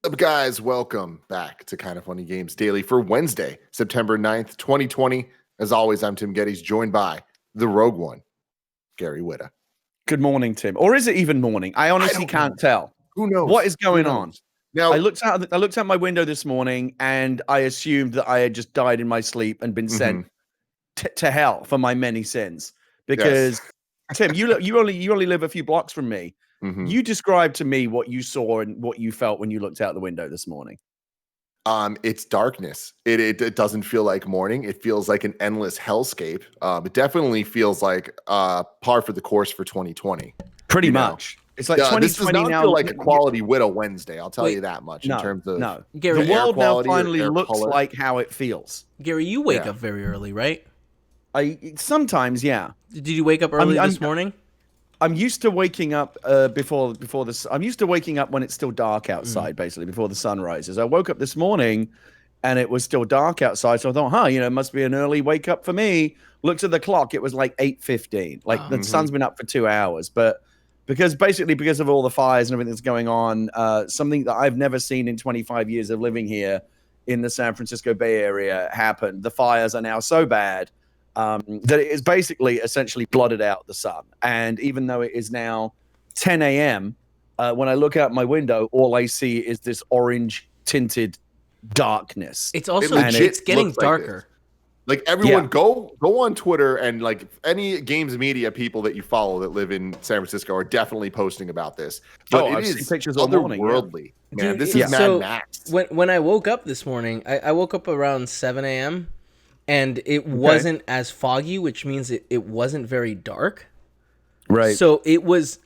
Up, guys? Welcome back to Kind of Funny Games Daily for Wednesday, September 9th, 2020. As always, I'm Tim Geddes, joined by the Rogue One, Gary Whitta. Good morning, Tim. Or is it even morning? I honestly can't tell. Who knows? What is going on? Now, I looked out my window this morning and I assumed that I had just died in my sleep and been sent to hell for my many sins. Because Tim, you only live a few blocks from me. You described to me what you saw and what you felt when you looked out the window this morning. It's darkness. It doesn't feel like morning. It feels like an endless hellscape. It definitely feels like par for the course for 2020. Pretty much. It's like 2020 this does not now. Feel like a quality Widow Wednesday. I'll tell you that much. In terms of Gary, the world now finally looks like how it feels. Gary, you wake up very early, right? Sometimes, yeah. Did you wake up early this morning? I'm used to waking up before this. I'm used to waking up when it's still dark outside, basically before the sun rises. I woke up this morning, and it was still dark outside. So I thought, it must be an early wake up for me. Looked at the clock; it was like 8:15. Like the sun's been up for 2 hours, but because of all the fires and everything that's going on, something that I've never seen in 25 years of living here in the San Francisco Bay Area happened. The fires are now so bad that it is basically essentially blotted out the sun. And even though it is now 10 a.m., when I look out my window, all I see is this orange tinted darkness. It's also it's getting darker. Like everyone, go on Twitter, and like any games media people that you follow that live in San Francisco are definitely posting about this. But it is pictures all morning, otherworldly. Man, Dude, this is Mad Max. When I woke up this morning, I woke up around 7 a.m. and it wasn't as foggy, which means it wasn't very dark. Right. So it was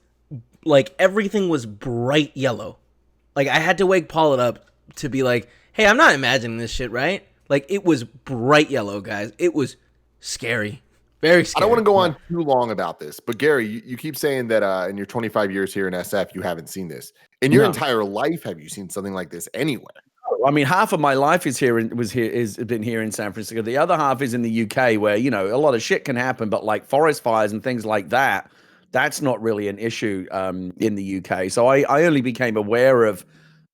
like everything was bright yellow. Like I had to wake Paula up to be like, "Hey, I'm not imagining this shit, right?" Like it was bright yellow, guys. It was scary. Very scary. I don't want to go on too long about this, but Gary, you keep saying that in your 25 years here in SF, you haven't seen this. In your entire life, have you seen something like this anywhere? I mean, half of my life is been here in San Francisco. The other half is in the UK, where a lot of shit can happen, but like forest fires and things like that, that's not really an issue in the UK. So I only became aware of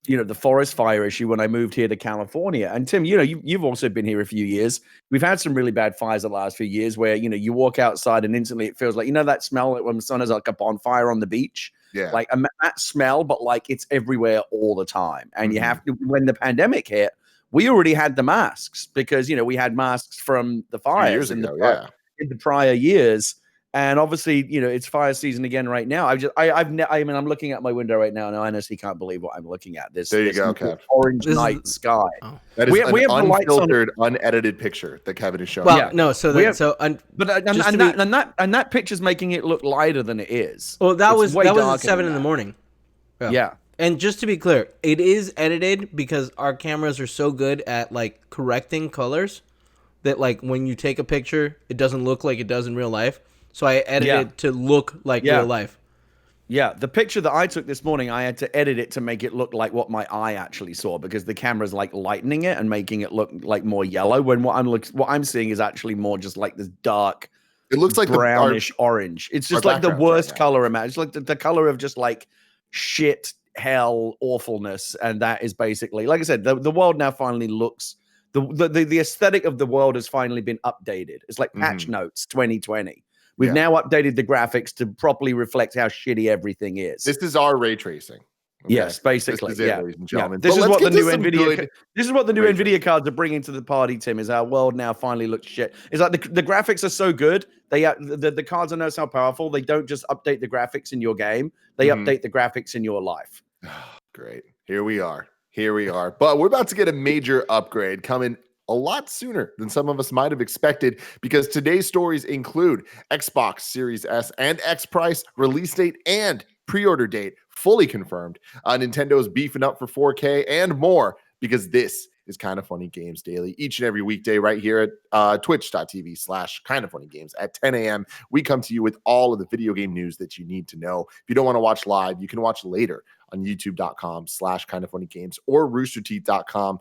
the forest fire issue when I moved here to California. And Tim, you've also been here a few years. We've had some really bad fires the last few years, where you walk outside and instantly it feels like that smell when the sun is like a bonfire on the beach. Yeah, like that smell, but like it's everywhere all the time. And you have to, when the pandemic hit, we already had the masks because we had masks from the fires in the prior years. And obviously, it's fire season again right now. I'm looking at my window right now, and I honestly can't believe what I'm looking at. This orange night sky. Oh. That is we have unfiltered, unedited picture that Kevin is showing. Well, no, that picture's making it look lighter than it is. Well, that was at 7 in the morning. Yeah. And just to be clear, it is edited because our cameras are so good at like correcting colors that like when you take a picture, it doesn't look like it does in real life. So I edited it to look like real life. Yeah, the picture that I took this morning, I had to edit it to make it look like what my eye actually saw because the camera's like lightening it and making it look like more yellow. When what I'm seeing is actually more just like this dark. It looks like brownish orange. It's just like the worst color imagine. It's like the color of just like shit, hell, awfulness, and that is basically, like I said, the world now finally looks. The aesthetic of the world has finally been updated. It's like patch notes 2020. We've now updated the graphics to properly reflect how shitty everything is. This is our ray tracing. Okay? Yes, basically. This is it, ladies and gentlemen. This is what the new NVIDIA. This is what the new NVIDIA cards are bringing to the party. Tim, is our world now finally looks shit. It's like the graphics are so good. The cards are now so powerful. They don't just update the graphics in your game. They update the graphics in your life. Great. Here we are. But we're about to get a major upgrade coming a lot sooner than some of us might have expected, because today's stories include Xbox Series S and X price, release date, and pre-order date fully confirmed. Nintendo's beefing up for 4K and more, because this is Kind of Funny Games Daily each and every weekday right here at twitch.tv/kindoffunnygames at 10 a.m. We come to you with all of the video game news that you need to know. If you don't want to watch live, you can watch later on youtube.com/kindoffunnygames or roosterteeth.com.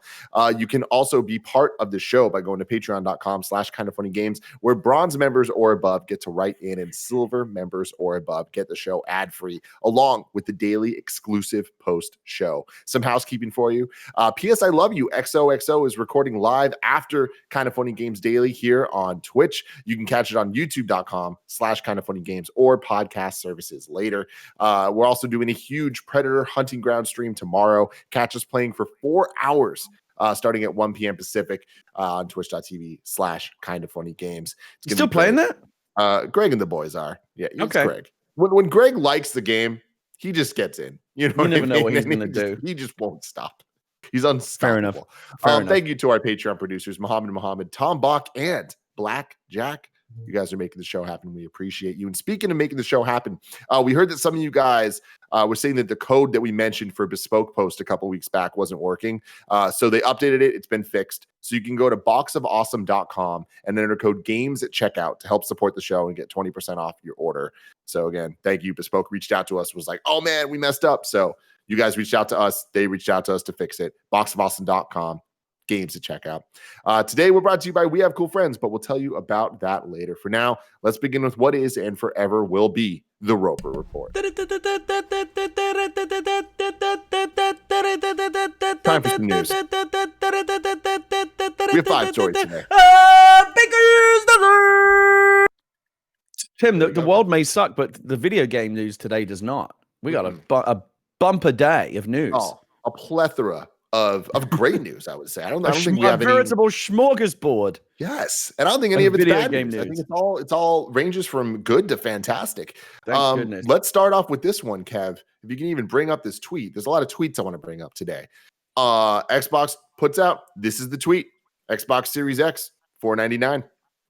You can also be part of the show by going to patreon.com/kindoffunnygames, where bronze members or above get to write in, and silver members or above get the show ad-free, along with the daily exclusive post show. Some housekeeping for you. P.S. I Love You XOXO is recording live after Kind of Funny Games Daily here on Twitch. You can catch it on youtube.com/kindoffunnygames or podcast services later. We're also doing a huge Predator Hunting Ground stream tomorrow. Catch us playing for 4 hours starting at 1 p.m. Pacific on twitch.tv/kindoffunnygames. Still playing that? Greg and the boys are. Yeah, it's okay. Greg. When Greg likes the game, he just gets in. You know, never know what he's going to do. He just won't stop. He's unstoppable. Fair enough. Thank you to our Patreon producers, Mohammed, Tom Bach, and Black Jack. You guys are making the show happen. We appreciate you. And speaking of making the show happen, we heard that some of you guys were saying that the code that we mentioned for Bespoke Post a couple weeks back wasn't working. So they updated it. It's been fixed. So you can go to boxofawesome.com and enter code GAMES at checkout to help support the show and get 20% off your order. So again, thank you. Bespoke reached out to us, was like, oh man, we messed up. So you guys reached out to us. They reached out to us to fix it. boxofawesome.com. Games at checkout. Today we're brought to you by We Have Cool Friends, but we'll tell you about that later. For now, let's begin with what is and forever will be the Roper Report. Time for some news. We have 5 stories today. Tim, the world may suck, but the video game news today does not. We got a bumper day of news. Oh, a plethora of great news, I would say. I don't think we have a veritable smorgasbord. Yes, and I don't think any of it's bad game news. I think it's all ranges from good to fantastic. Thank goodness. Let's start off with this one, Kev. If you can even bring up this tweet, there's a lot of tweets I want to bring up today. Xbox puts out, this is the tweet: Xbox Series X $499,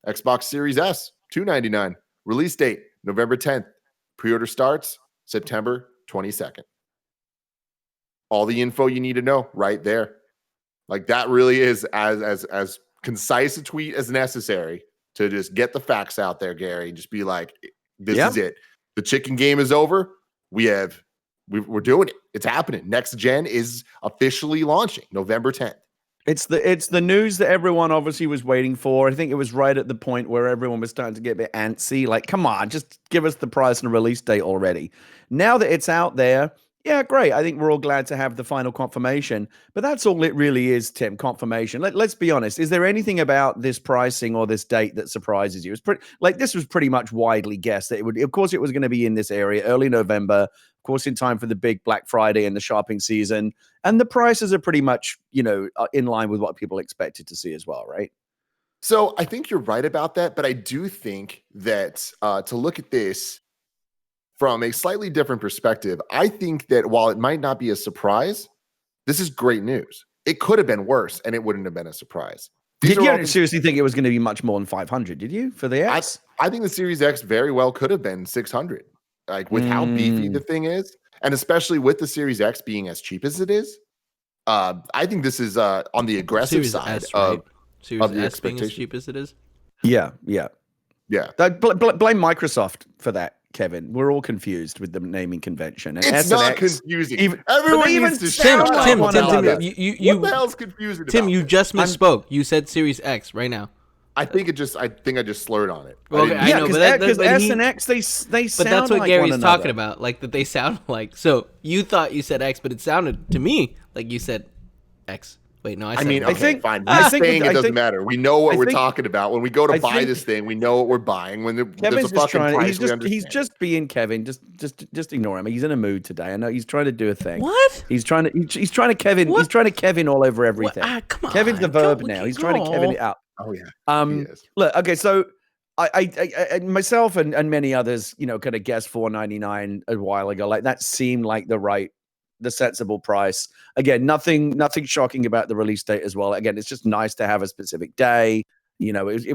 Xbox Series S $299. Release date November 10th. Pre-order starts September 22nd. All the info you need to know right there. Like, that really is as concise a tweet as necessary to just get the facts out there, Gary. Just be like, this is it. The chicken game is over. We're doing it. It's happening. Next gen is officially launching November 10th. It's the news that everyone obviously was waiting for. I think it was right at the point where everyone was starting to get a bit antsy. Like, come on, just give us the price and release date already. Now that it's out there, yeah, great. I think we're all glad to have the final confirmation. But that's all it really is, Tim, confirmation. Let's be honest. Is there anything about this pricing or this date that surprises you? It's this was pretty much widely guessed that it would. Of course, it was going to be in this area, early November, of course, in time for the big Black Friday and the shopping season. And the prices are pretty much, in line with what people expected to see as well, right? So I think you're right about that. But I do think that to look at this from a slightly different perspective, I think that while it might not be a surprise, this is great news. It could have been worse, and it wouldn't have been a surprise. Did you seriously think it was going to be much more than 500? Did you for the X? I think the Series X very well could have been 600, like with how beefy the thing is, and especially with the Series X being as cheap as it is. I think this is on the aggressive Series side S, right? Series of the S expectation. Being as cheap as it is. Yeah. Blame Microsoft for that, Kevin. We're all confused with the naming convention. And it's not confusing. Everyone needs to Tim, what the hell's confusing? Tim, you just misspoke. You said Series X right now. I think I just slurred on it. Well, okay, I know, because S and X they sound. But that's what like Gary's talking about, like that they sound like. So you thought you said X, but it sounded to me like you said X. Wait, no, I think fine. We're saying it doesn't matter. We know what we're talking about. When we go to buy this thing, we know what we're buying. When there's a fucking price, he's just being Kevin. Just ignore him. He's in a mood today. I know he's trying to do a thing. What? He's trying to Kevin. What? He's trying to Kevin all over everything. Come on. Kevin's the verb now. He's trying to Kevin it out. Oh yeah. Look. Okay. So I myself and many others, kind of guessed $499 a while ago. Like that seemed like the sensible price. Again, nothing shocking about the release date as well. Again, it's just nice to have a specific day. It was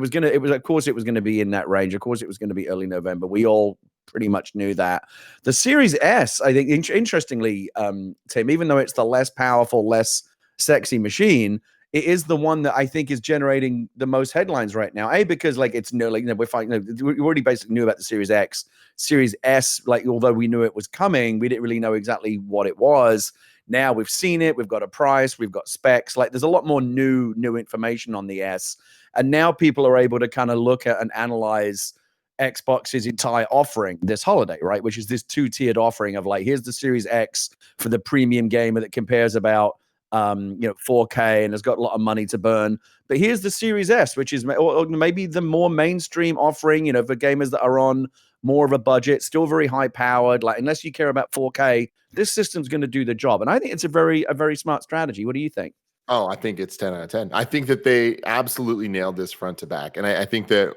of course it was going to be in that range. Of course it was going to be early November. We all pretty much knew that. The Series S, I think, interestingly, Tim, even though it's the less powerful, less sexy machine, it is the one that I think is generating the most headlines right now. Because like it's no, like, we're finding, we already basically knew about the Series X, Series S. Like, although we knew it was coming, we didn't really know exactly what it was. Now we've seen it. We've got a price. We've got specs. Like, there's a lot more new information on the S, and now people are able to kind of look at and analyze Xbox's entire offering this holiday, right? Which is this 2-tiered offering of like, here's the Series X for the premium gamer that compares about 4K and has got a lot of money to burn. But here's the Series S, which is or maybe the more mainstream offering, for gamers that are on more of a budget, still very high powered. Like, unless you care about 4K, this system's going to do the job. And I think it's a very smart strategy. What do you think? Oh, I think it's 10 out of 10. I think that they absolutely nailed this front to back. And I think that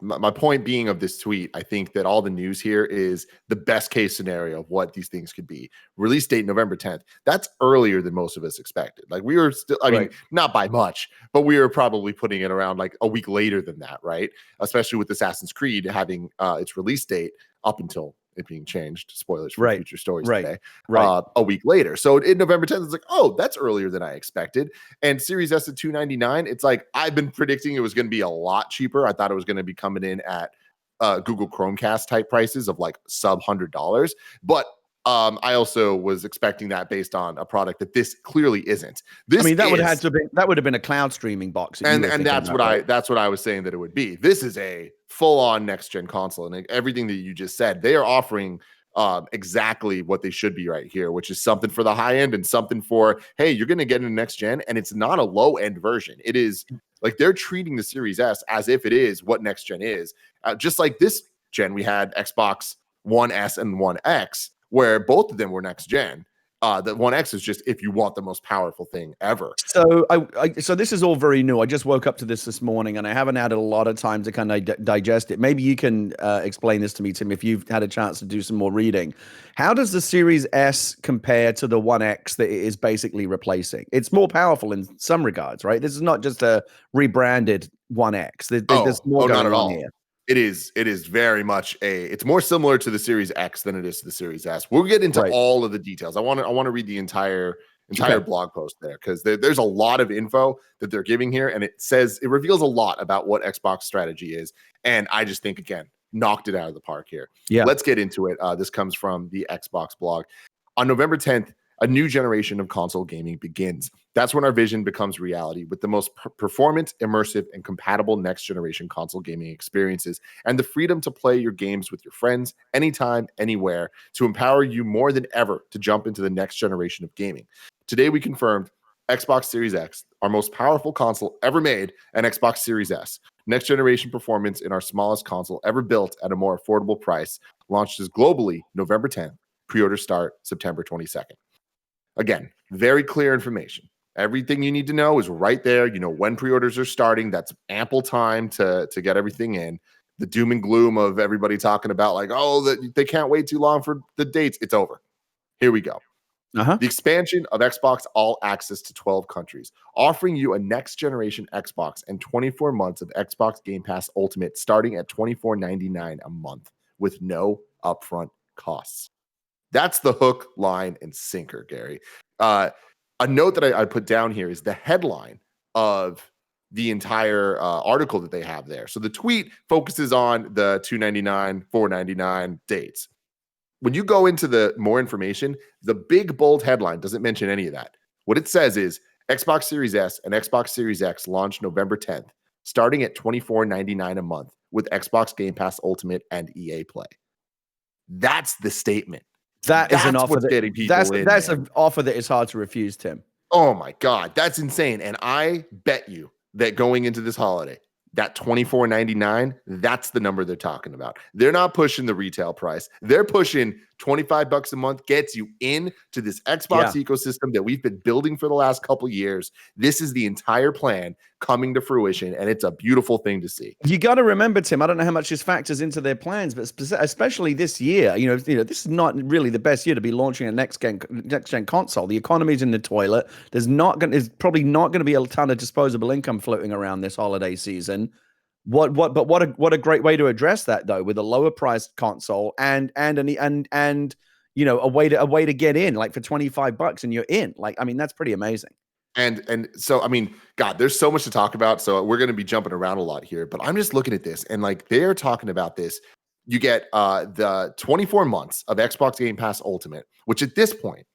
my point being of this tweet, I think that all the news here is the best case scenario of what these things could be. Release date November 10th. That's earlier than most of us expected. Like, we were still, I mean, not by much, but we were probably putting it around like a week later than that, right? Especially with Assassin's Creed having its release date up until it being changed. Spoilers for future stories today. A week later. So in November 10th, it's like, oh, that's earlier than I expected. And Series S at $299, it's like, I've been predicting it was going to be a lot cheaper. I thought it was going to be coming in at Google Chromecast type prices of like sub $100. But I also was expecting that based on a product that this clearly isn't. This, that would have been a cloud streaming box, and that's what I was saying that it would be. This is a full-on next-gen console, and everything that you just said, they are offering exactly what they should be right here, which is something for the high end and something for, hey, you're going to get into next gen, and it's not a low-end version. It is like they're treating the Series S as if it is what next gen is. Just like this gen, we had Xbox One S and One X, where both of them were next gen. The One X is just if you want the most powerful thing ever. So so this is all very new. I just woke up to this morning, and I haven't had a lot of time to kind of digest it. Maybe you can explain this to me, Tim, if you've had a chance to do some more reading. How does the Series S compare to the One X that it is basically replacing? It's more powerful in some regards, right? This is not just a rebranded One X. There's more going on here. It is very much it's more similar to the Series X than it is to the Series S. We'll get into all of the details. I want to read the entire blog post there, because there's a lot of info that they're giving here, and it reveals a lot about what Xbox strategy is. And I just think, again, knocked it out of the park here. Yeah. Let's get into it. This comes from the Xbox blog. On November 10th, a new generation of console gaming begins. That's when our vision becomes reality, with the most performant, immersive, and compatible next-generation console gaming experiences, and the freedom to play your games with your friends anytime, anywhere, to empower you more than ever to jump into the next generation of gaming. Today, we confirmed Xbox Series X, our most powerful console ever made, and Xbox Series S. Next-generation performance in our smallest console ever built at a more affordable price. Launches globally November 10th. Pre-order start September 22nd. Again, very clear information. Everything you need to know is right there. You know when pre-orders are starting. That's ample time to get everything in. The doom and gloom of everybody talking about like, oh, they can't wait too long for the dates. It's over. Here we go. The expansion of Xbox All Access to 12 countries, offering you a next-generation Xbox and 24 months of Xbox Game Pass Ultimate starting at $24.99 a month with no upfront costs. That's the hook, line, and sinker, Gary. A note that I put down here is the headline of the entire article that they have there. So the tweet focuses on the $299, $499 dates. When you go into the more information, the big bold headline doesn't mention any of that. What it says is Xbox Series S and Xbox Series X launch November 10th, starting at $24.99 a month with Xbox Game Pass Ultimate and EA Play. That's the statement. That's an offer that's an offer that is hard to refuse, Tim. Oh my God, that's insane. And I bet you that going into this holiday, that $24.99, that's the number they're talking about. They're not pushing the retail price. They're pushing $25 a month, gets you into this Xbox ecosystem that we've been building for the last couple of years. This is the entire plan coming to fruition, and it's a beautiful thing to see. You got to remember, Tim, I don't know how much this factors into their plans, but especially this year, this is not really the best year to be launching a next gen console. The economy's in the toilet. There's probably not going to be a ton of disposable income floating around this holiday season. What a great way to address that, though, with a lower priced console and a way to get in, like for $25 and you're in. Like, I mean, that's pretty amazing. And so I mean, God, there's so much to talk about. So we're going to be jumping around a lot here, but I'm just looking at this and like they're talking about this. You get the 24 months of Xbox Game Pass Ultimate, which at this point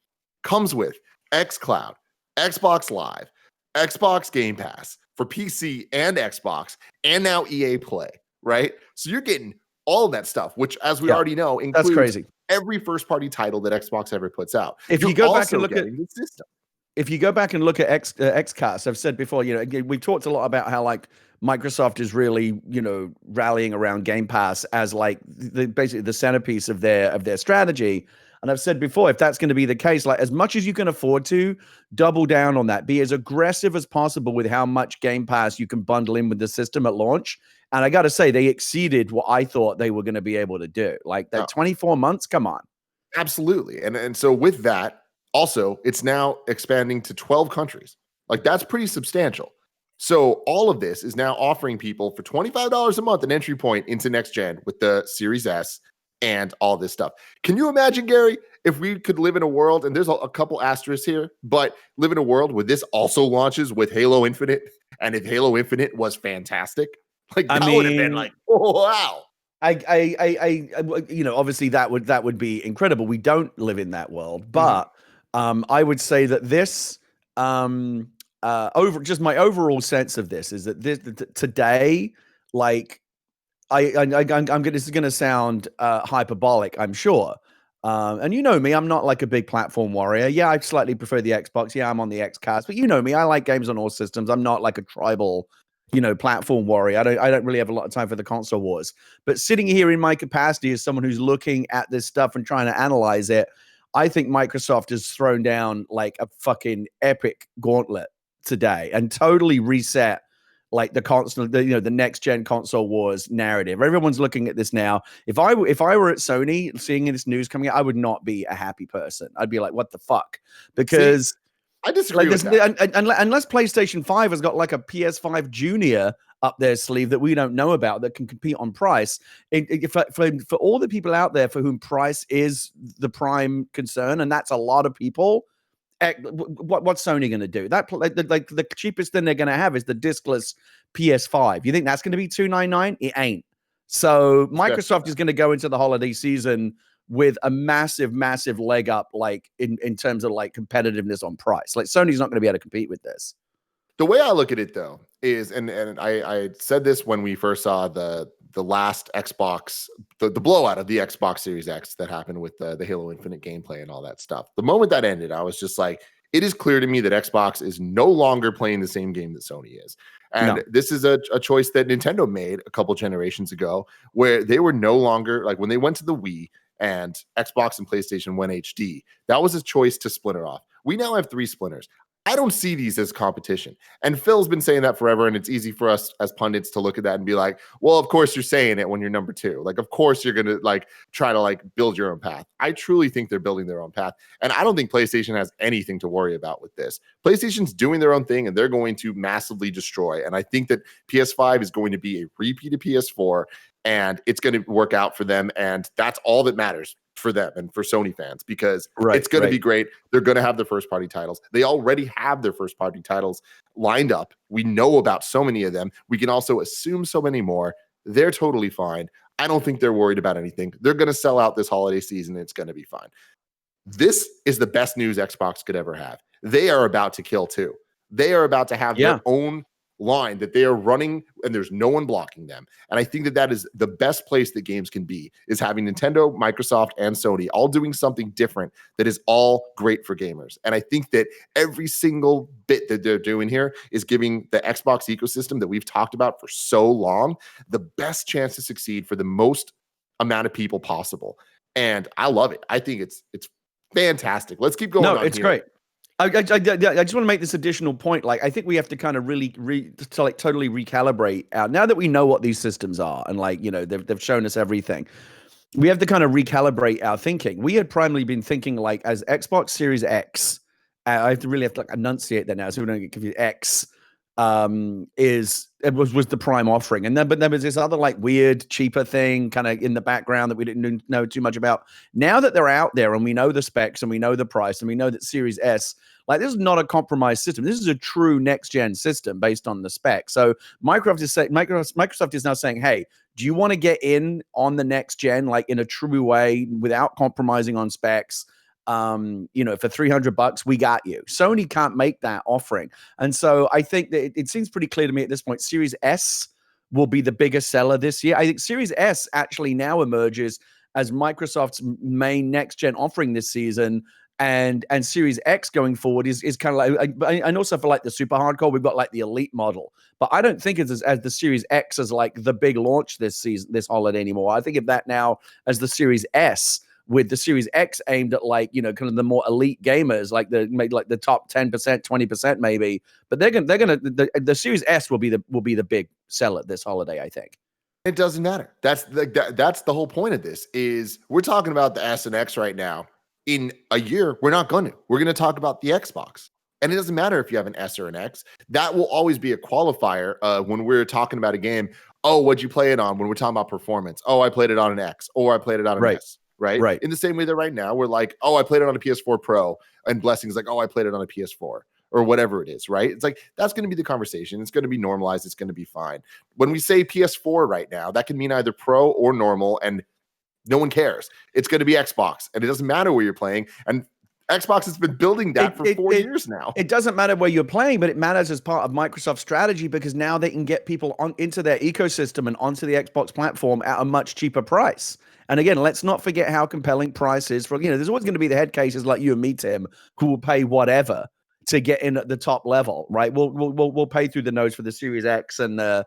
comes with xCloud, Xbox Live, Xbox Game Pass for PC and Xbox, and now EA Play, right? So you're getting all of that stuff, which, as we already know, includes that's crazy. every first-party title that Xbox ever puts out. If you're you go back also and look at getting the system. if you go back and look at XCast, I've said before, again, we've talked a lot about how like Microsoft is really, rallying around Game Pass as like basically the centerpiece of their strategy. And I've said before, if that's going to be the case, like as much as you can afford to, double down on that. Be as aggressive as possible with how much Game Pass you can bundle in with the system at launch. And I got to say, they exceeded what I thought they were going to be able to do. Like that 24 months, come on. Absolutely. And so with that, also, it's now expanding to 12 countries. Like that's pretty substantial. So all of this is now offering people for $25 a month an entry point into next gen with the Series S and all this stuff. Can you imagine, Gary, if we could live in a world, and there's a couple asterisks here, but live in a world where this also launches with Halo Infinite, and if Halo Infinite was fantastic, like that would have been like, oh, wow. Obviously that would be incredible. We don't live in that world, but I would say that this, just my overall sense of this is that today, like, this is going to sound hyperbolic, I'm sure. And you know me, I'm not like a big platform warrior. Yeah, I slightly prefer the Xbox. Yeah, I'm on the XCast, but you know me, I like games on all systems. I'm not like a tribal, platform warrior. I don't really have a lot of time for the console wars. But sitting here in my capacity as someone who's looking at this stuff and trying to analyze it, I think Microsoft has thrown down like a fucking epic gauntlet today and totally reset like the console, the next gen console wars narrative. Everyone's looking at this now. If I were at Sony seeing this news coming out, I would not be a happy person. I'd be like, what the fuck? Because I disagree with that. Unless PlayStation 5 has got like a PS5 Junior up their sleeve that we don't know about that can compete on price. For all the people out there for whom price is the prime concern, and that's a lot of people, what's Sony going to do? That like the cheapest thing they're going to have is the discless PS5. You think that's going to be $299? It ain't. So Microsoft is going to go into the holiday season with a massive leg up, like in terms of like competitiveness on price. Like Sony's not going to be able to compete with this. The way I look at it though is, and I said this when we first saw the last Xbox, the blowout of the Xbox Series X that happened with the Halo Infinite gameplay and all that stuff. The moment that ended, I was just like, it is clear to me that Xbox is no longer playing the same game that Sony is. And this is a choice that Nintendo made a couple generations ago, where they were no longer, like when they went to the Wii and Xbox and PlayStation went HD, that was a choice to splinter off. We now have 3 splinters. I don't see these as competition. And Phil's been saying that forever, and it's easy for us as pundits to look at that and be like, well, of course you're saying it when you're number 2. Like, of course you're going to like try to like build your own path. I truly think they're building their own path. And I don't think PlayStation has anything to worry about with this. PlayStation's doing their own thing, and they're going to massively destroy. And I think that PS5 is going to be a repeat of PS4, and it's going to work out for them. And that's all that matters for them and for Sony fans, because it's going to be great. They're going to have their first party titles. They already have their first party titles lined up. We know about so many of them. We can also assume so many more. They're totally fine. I don't think they're worried about anything. They're going to sell out this holiday season. And it's going to be fine. This is the best news Xbox could ever have. They are about to kill too. They are about to have their own line that they are running, and there's no one blocking them. And I think that that is the best place that games can be, is having Nintendo, Microsoft, and Sony all doing something different that is all great for gamers. And I think that every single bit that they're doing here is giving the Xbox ecosystem that we've talked about for so long the best chance to succeed for the most amount of people possible. And I love it. I think it's fantastic. Let's keep going. No, it's great. I just want to make this additional point. Like, I think we have to kind of really totally recalibrate out now that we know what these systems are, and like, they've shown us everything. We have to kind of recalibrate our thinking. We had primarily been thinking like as Xbox Series X. I have to like enunciate that now so we don't get confused. X was the prime offering. And then, but there was this other like weird, cheaper thing kind of in the background that we didn't know too much about. Now that they're out there and we know the specs and we know the price and we know that Series S, like this is not a compromised system. This is a true next gen system based on the specs. So Microsoft is now saying, hey, do you want to get in on the next gen, like in a true way without compromising on specs? For $300, we got you. Sony can't make that offering. And so I think that it seems pretty clear to me at this point, Series S will be the biggest seller this year. I think Series S actually now emerges as Microsoft's main next gen offering this season. And Series X going forward is kind of like, and also for like the super hardcore, we've got like the elite model, but I don't think it's as the Series X as like the big launch this season, this holiday anymore. I think of that now as the Series S, with the Series X aimed at like, kind of the more elite gamers, like the top 10%, 20% maybe. But the Series S will be the big seller this holiday, I think. It doesn't matter. That's the whole point of this is we're talking about the S and X right now. In a year, we're not going to. We're going to talk about the Xbox. And it doesn't matter if you have an S or an X. That will always be a qualifier when we're talking about a game. Oh, what'd you play it on? When we're talking about performance. Oh, I played it on an X. Or I played it on an S. Right. In the same way that right now we're like, oh, I played it on a PS4 Pro, and Blessing's like, oh, I played it on a PS4 or whatever it is, right? It's like that's going to be the conversation. It's going to be normalized. It's going to be fine. When we say PS4 right now, that can mean either Pro or normal, and no one cares. It's going to be Xbox, and it doesn't matter where you're playing. And Xbox has been building that for 4 years now. It doesn't matter where you're playing, but it matters as part of Microsoft's strategy because now they can get people into their ecosystem and onto the Xbox platform at a much cheaper price. And again, let's not forget how compelling price is for, there's always going to be the head cases like you and me, Tim, who will pay whatever to get in at the top level, right? We'll pay through the nose for the Series X and all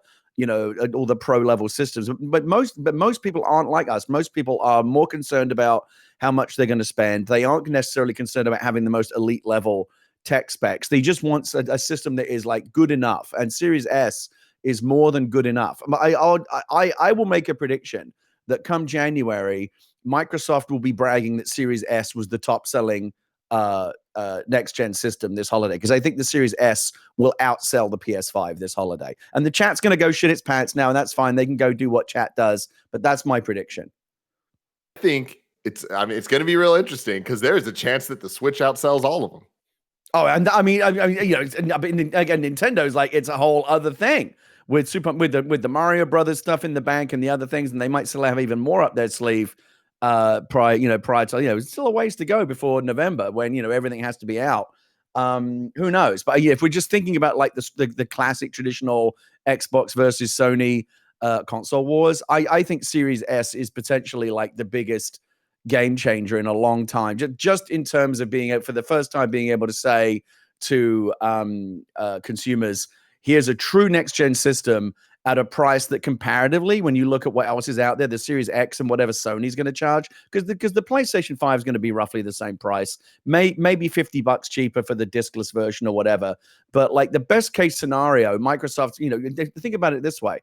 the pro level systems. But most people aren't like us. Most people are more concerned about how much they're going to spend. They aren't necessarily concerned about having the most elite level tech specs. They just want a system that is like good enough. And Series S is more than good enough. I will make a prediction that come January, Microsoft will be bragging that Series S was the top selling next gen system this holiday, because I think the Series S will outsell the PS5 this holiday. And the chat's going to go shit its pants now, and that's fine. They can go do what chat does, but that's my prediction. I think it's going to be real interesting because there's a chance that the Switch outsells all of them. Oh, and again, Nintendo's like it's a whole other thing. With the Mario Brothers stuff in the bank and the other things, and they might still have even more up their sleeve prior to it's still a ways to go before November when everything has to be out. Who knows? But if we're just thinking about like the classic traditional Xbox versus Sony console wars, I think Series S is potentially like the biggest game changer in a long time. Just in terms of being for the first time being able to say to consumers, here's a true next-gen system at a price that comparatively, when you look at what else is out there, the Series X and whatever Sony's going to charge, because the PlayStation 5 is going to be roughly the same price, maybe $50 cheaper for the discless version or whatever. But like the best case scenario, Microsoft, think about it this way.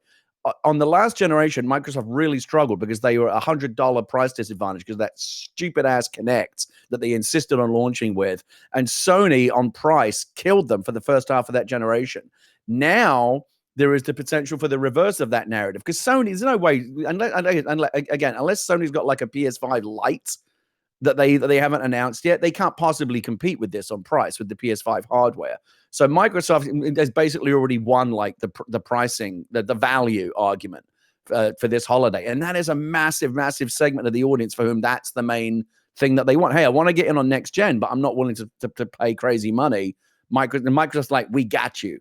On the last generation, Microsoft really struggled because they were $100 price disadvantage because that stupid ass Kinect that they insisted on launching with. And Sony on price killed them for the first half of that generation. Now there is the potential for the reverse of that narrative because Sony's no way, unless Sony's got like a PS5 Lite that they haven't announced yet, they can't possibly compete with this on price with the PS5 hardware. So Microsoft has basically already won like the pricing, the value argument for this holiday, and that is a massive, massive segment of the audience for whom that's the main thing that they want. Hey, I want to get in on next gen, but I'm not willing to pay crazy money. Microsoft's like, we got you.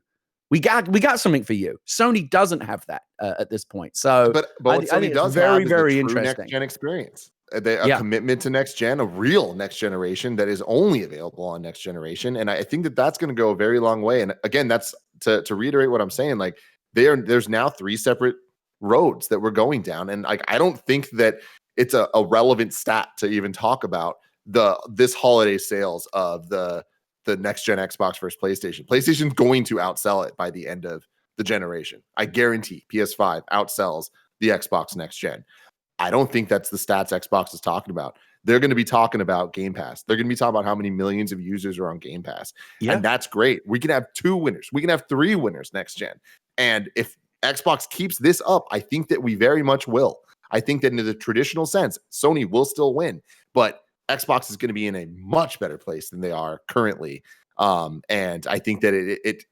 We got something for you. Sony doesn't have that at this point. So, but what Sony does very, have very is a true interesting next gen experience. A commitment to next gen, a real next generation that is only available on next generation, and I think that that's going to go a very long way. And again, that's to reiterate what I'm saying. Like there's now 3 separate roads that we're going down, and like I don't think that it's a relevant stat to even talk about this holiday sales of the next gen Xbox versus PlayStation. PlayStation's going to outsell it by the end of the generation. I guarantee PS5 outsells the Xbox next gen. I don't think that's the stats Xbox is talking about. They're going to be talking about Game Pass. They're going to be talking about how many millions of users are on Game Pass. Yeah. And that's great. We can have 2 winners. We can have 3 winners next gen. And if Xbox keeps this up, I think that we very much will. I think that in the traditional sense, Sony will still win, but Xbox is going to be in a much better place than they are currently. And I think that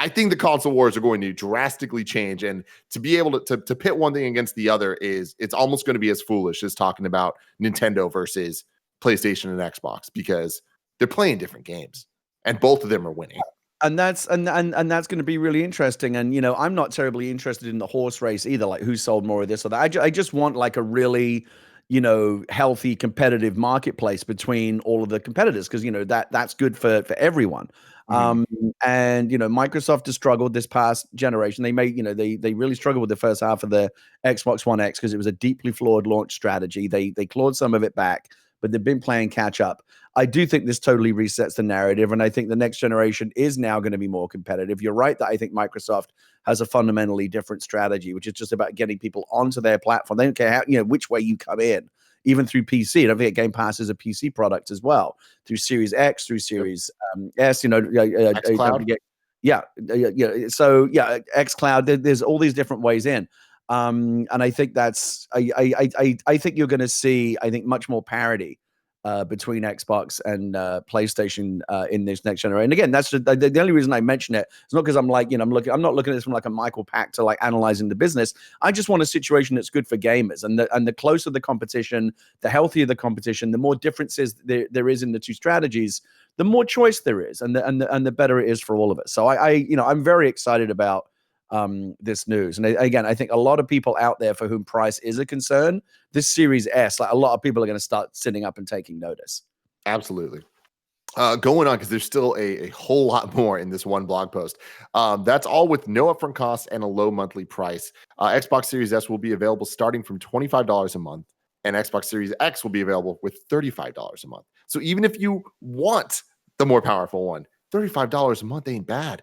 I think the console wars are going to drastically change, and to be able to pit one thing against the other it's almost going to be as foolish as talking about Nintendo versus PlayStation and Xbox, because they're playing different games and both of them are winning. And that's going to be really interesting. And I'm not terribly interested in the horse race either, like who sold more of this or that. I just want like a really healthy competitive marketplace between all of the competitors, because that's good for everyone. And Microsoft has struggled this past generation. They they really struggled with the first half of the Xbox One X because it was a deeply flawed launch strategy. They clawed some of it back, but they've been playing catch up. I do think this totally resets the narrative, and I think the next generation is now going to be more competitive. You're right that I think Microsoft has a fundamentally different strategy, which is just about getting people onto their platform. They don't care how, which way you come in, even through PC. Don't forget Game Pass is a PC product as well, through Series X, through Series S, xCloud. So xCloud, there's all these different ways in. And I think that's, I think you're going to see, much more parity between Xbox and PlayStation in this next generation. And again, that's the only reason I mention it. It's not because I'm like, I'm not looking at this from like a Michael Pachter, like analyzing the business. I just want a situation that's good for gamers. And the closer the competition, the healthier the competition, the more differences there is in the two strategies, the more choice there is, and the better it is for all of us. So I'm very excited about this news. And again, I think a lot of people out there for whom price is a concern, this Series S, like a lot of people are going to start sitting up and taking notice. Absolutely. Going on, because there's still a whole lot more in this one blog post. That's all with no upfront costs and a low monthly price. Xbox Series S will be available starting from $25 a month, and Xbox Series X will be available with $35 a month. So even if you want the more powerful one, $35 a month ain't bad.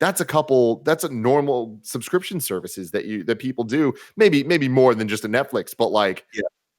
That's a normal subscription services that people do. Maybe more than just a Netflix, but like,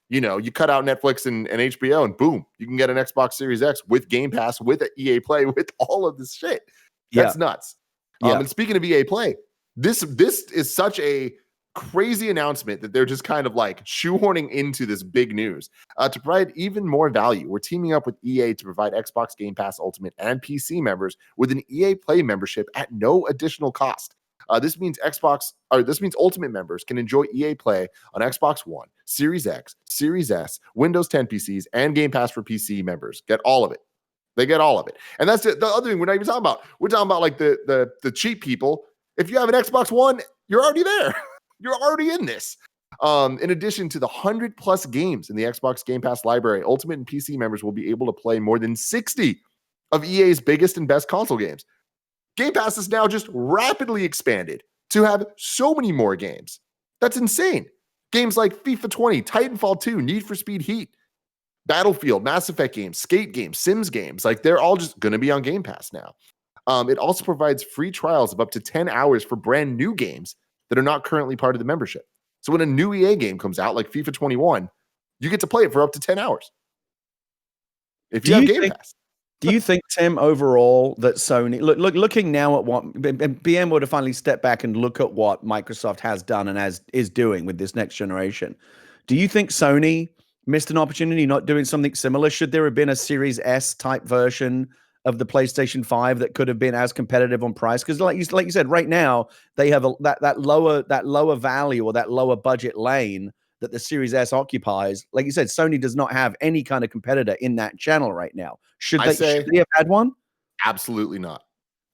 you cut out Netflix and HBO and boom, you can get an Xbox Series X with Game Pass, with EA Play, with all of this shit. That's nuts. And speaking of EA Play, this is such a crazy announcement that they're just kind of like shoehorning into this big news. To provide even more value, we're teaming up with EA to provide Xbox Game Pass Ultimate and PC members with an EA Play membership at no additional cost. This means Ultimate members can enjoy EA Play on Xbox One, Series X, Series S, Windows 10 PCs, and Game Pass for PC members. Get all of it. They get all of it. And that's the other thing we're not even talking about. We're talking about like the cheap people. If you have an Xbox One, you're already there. You're already in this. In addition to the 100+ games in the Xbox Game Pass library, Ultimate and PC members will be able to play more than 60 of EA's biggest and best console games. Game Pass is now just rapidly expanded to have so many more games. That's insane. Games like FIFA 20, Titanfall 2, Need for Speed Heat, Battlefield, Mass Effect games, skate games, Sims games, like they're all just going to be on Game Pass now. It also provides free trials of up to 10 hours for brand new games that are not currently part of the membership. So when a new EA game comes out, like FIFA 21, you get to play it for up to 10 hours. If you have Game Pass. Do you think, Tim, overall that Sony, looking now at what, being able to finally step back and look at what Microsoft has done and is doing with this next generation, do you think Sony missed an opportunity not doing something similar? Should there have been a Series S type version of the PlayStation 5 that could have been as competitive on price? Because like you said, right now they have that lower value or that lower budget lane that the Series S occupies. Like you said, Sony does not have any kind of competitor in that channel right now. Should they have had one? Absolutely not.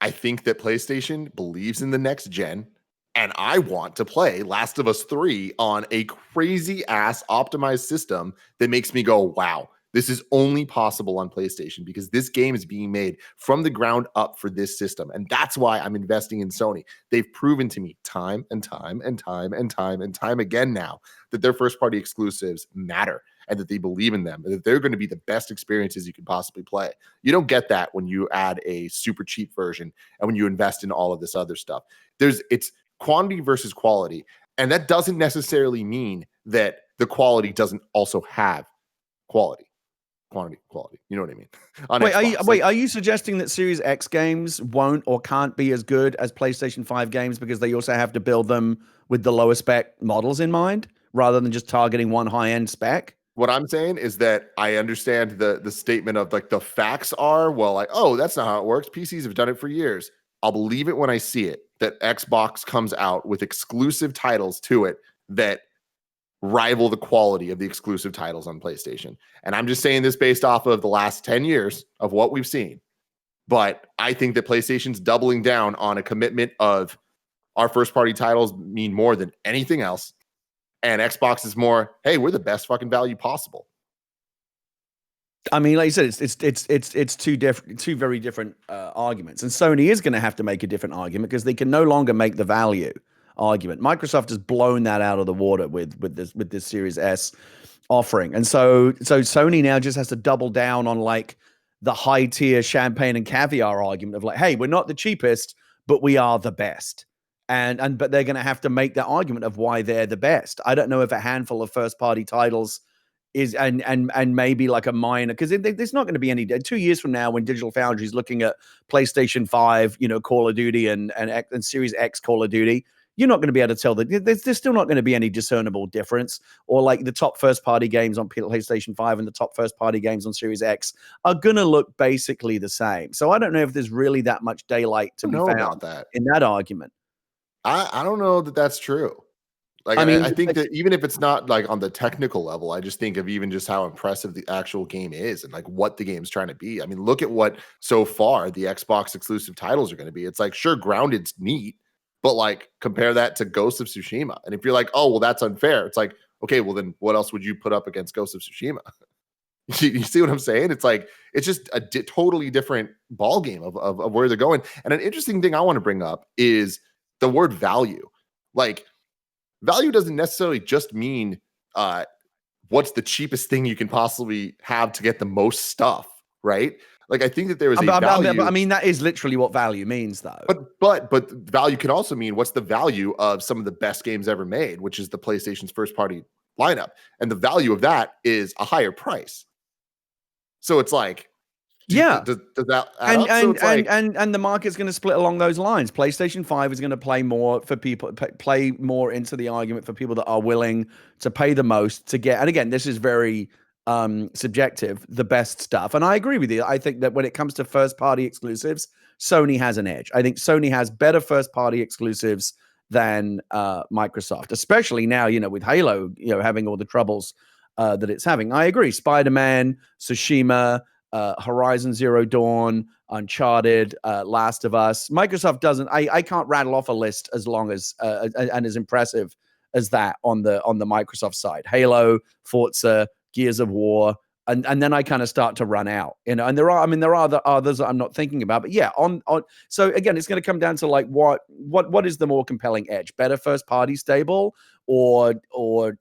I think that PlayStation believes in the next gen, and I want to play Last of Us 3 on a crazy ass optimized system that makes me go, wow, this is only possible on PlayStation because this game is being made from the ground up for this system. And that's why I'm investing in Sony. They've proven to me time and time again now that their first party exclusives matter and that they believe in them, and that they're going to be the best experiences you could possibly play. You don't get that when you add a super cheap version and when you invest in all of this other stuff. It's quantity versus quality. And that doesn't necessarily mean that the quality doesn't also have quality. Quality. You know what I mean? On Xbox. Are you suggesting that Series X games won't or can't be as good as PlayStation 5 games because they also have to build them with the lower spec models in mind rather than just targeting one high-end spec? What I'm saying is that I understand the statement of like the facts are, well, like, oh, that's not how it works. PCs have done it for years. I'll believe it when I see it, that Xbox comes out with exclusive titles to it that rival the quality of the exclusive titles on PlayStation. And I'm just saying this based off of the last 10 years of what we've seen. But I think that PlayStation's doubling down on a commitment of our first party titles mean more than anything else. And Xbox is more, hey, we're the best fucking value possible. I mean, like you said, it's two very different arguments, and Sony is going to have to make a different argument because they can no longer make the value argument. Microsoft has blown that out of the water with this Series S offering, and so Sony now just has to double down on like the high tier champagne and caviar argument of like, hey, we're not the cheapest, but we are the best. But they're going to have to make that argument of why they're the best. I don't know if a handful of first party titles is and maybe like a minor, because there's not going to be any 2 years from now when Digital Foundry is looking at PlayStation 5, Call of Duty and Series X Call of Duty. You're not going to be able to tell that there's still not going to be any discernible difference, or like the top first party games on PlayStation 5 and the top first party games on Series X are going to look basically the same. So I don't know if there's really that much daylight to be found in that argument. I don't know that that's true. Like, I think that even if it's not like on the technical level, I just think of even just how impressive the actual game is and like what the game's trying to be. I mean, look at what so far the Xbox exclusive titles are going to be. It's like, sure, Grounded's neat, but like compare that to Ghost of Tsushima. And if you're like, oh, well, that's unfair. It's like, okay, well, then what else would you put up against Ghost of Tsushima? You see what I'm saying? It's like, it's just a totally different ball game of where they're going. And an interesting thing I want to bring up is the word value. Like, value doesn't necessarily just mean what's the cheapest thing you can possibly have to get the most stuff, right? Like, I think that there is a value. But I mean, that is literally what value means, though. But value can also mean what's the value of some of the best games ever made, which is the PlayStation's first party lineup, and the value of that is a higher price. So it's like, yeah, does that add up? And the market's going to split along those lines. PlayStation 5 is going to play more for people, play more into the argument for people that are willing to pay the most to get. And again, this is very subjective, the best stuff. And I agree with you. I think that when it comes to first party exclusives, Sony has an edge. I think Sony has better first party exclusives than Microsoft, especially now, with Halo, having all the troubles that it's having. I agree. Spider-Man, Tsushima, Horizon Zero Dawn, Uncharted, Last of Us. Microsoft doesn't. I can't rattle off a list as long as and as impressive as that on the Microsoft side. Halo, Forza, Gears of War, and then I kind of start to run out. And there are the others that I'm not thinking about. But yeah, on so again, it's going to come down to like what is the more compelling edge? Better first party stable, or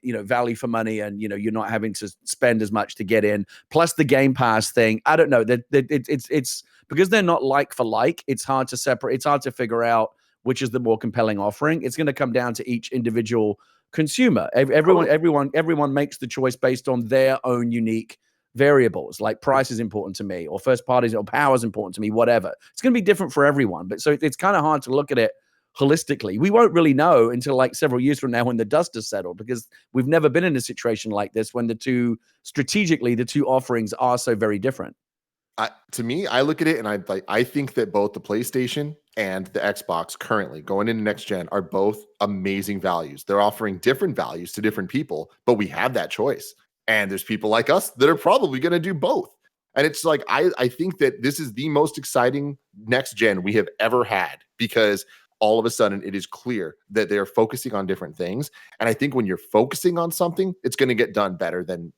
value for money, and you're not having to spend as much to get in. Plus the Game Pass thing. I don't know. It's because they're not like for like. It's hard to separate. It's hard to figure out which is the more compelling offering. It's going to come down to each individual consumer. Everyone makes the choice based on their own unique variables. Like price is important to me, or first parties, or power is important to me. Whatever. It's going to be different for everyone. But so it's kind of hard to look at it holistically. We won't really know until like several years from now when the dust has settled, because we've never been in a situation like this when the two offerings are so very different. To me, I look at it and I think that both the PlayStation and the Xbox currently going into next gen are both amazing values. They're offering different values to different people, but we have that choice. And there's people like us that are probably going to do both. And it's like, I think that this is the most exciting next gen we have ever had, because all of a sudden it is clear that they're focusing on different things. And I think when you're focusing on something, it's going to get done better than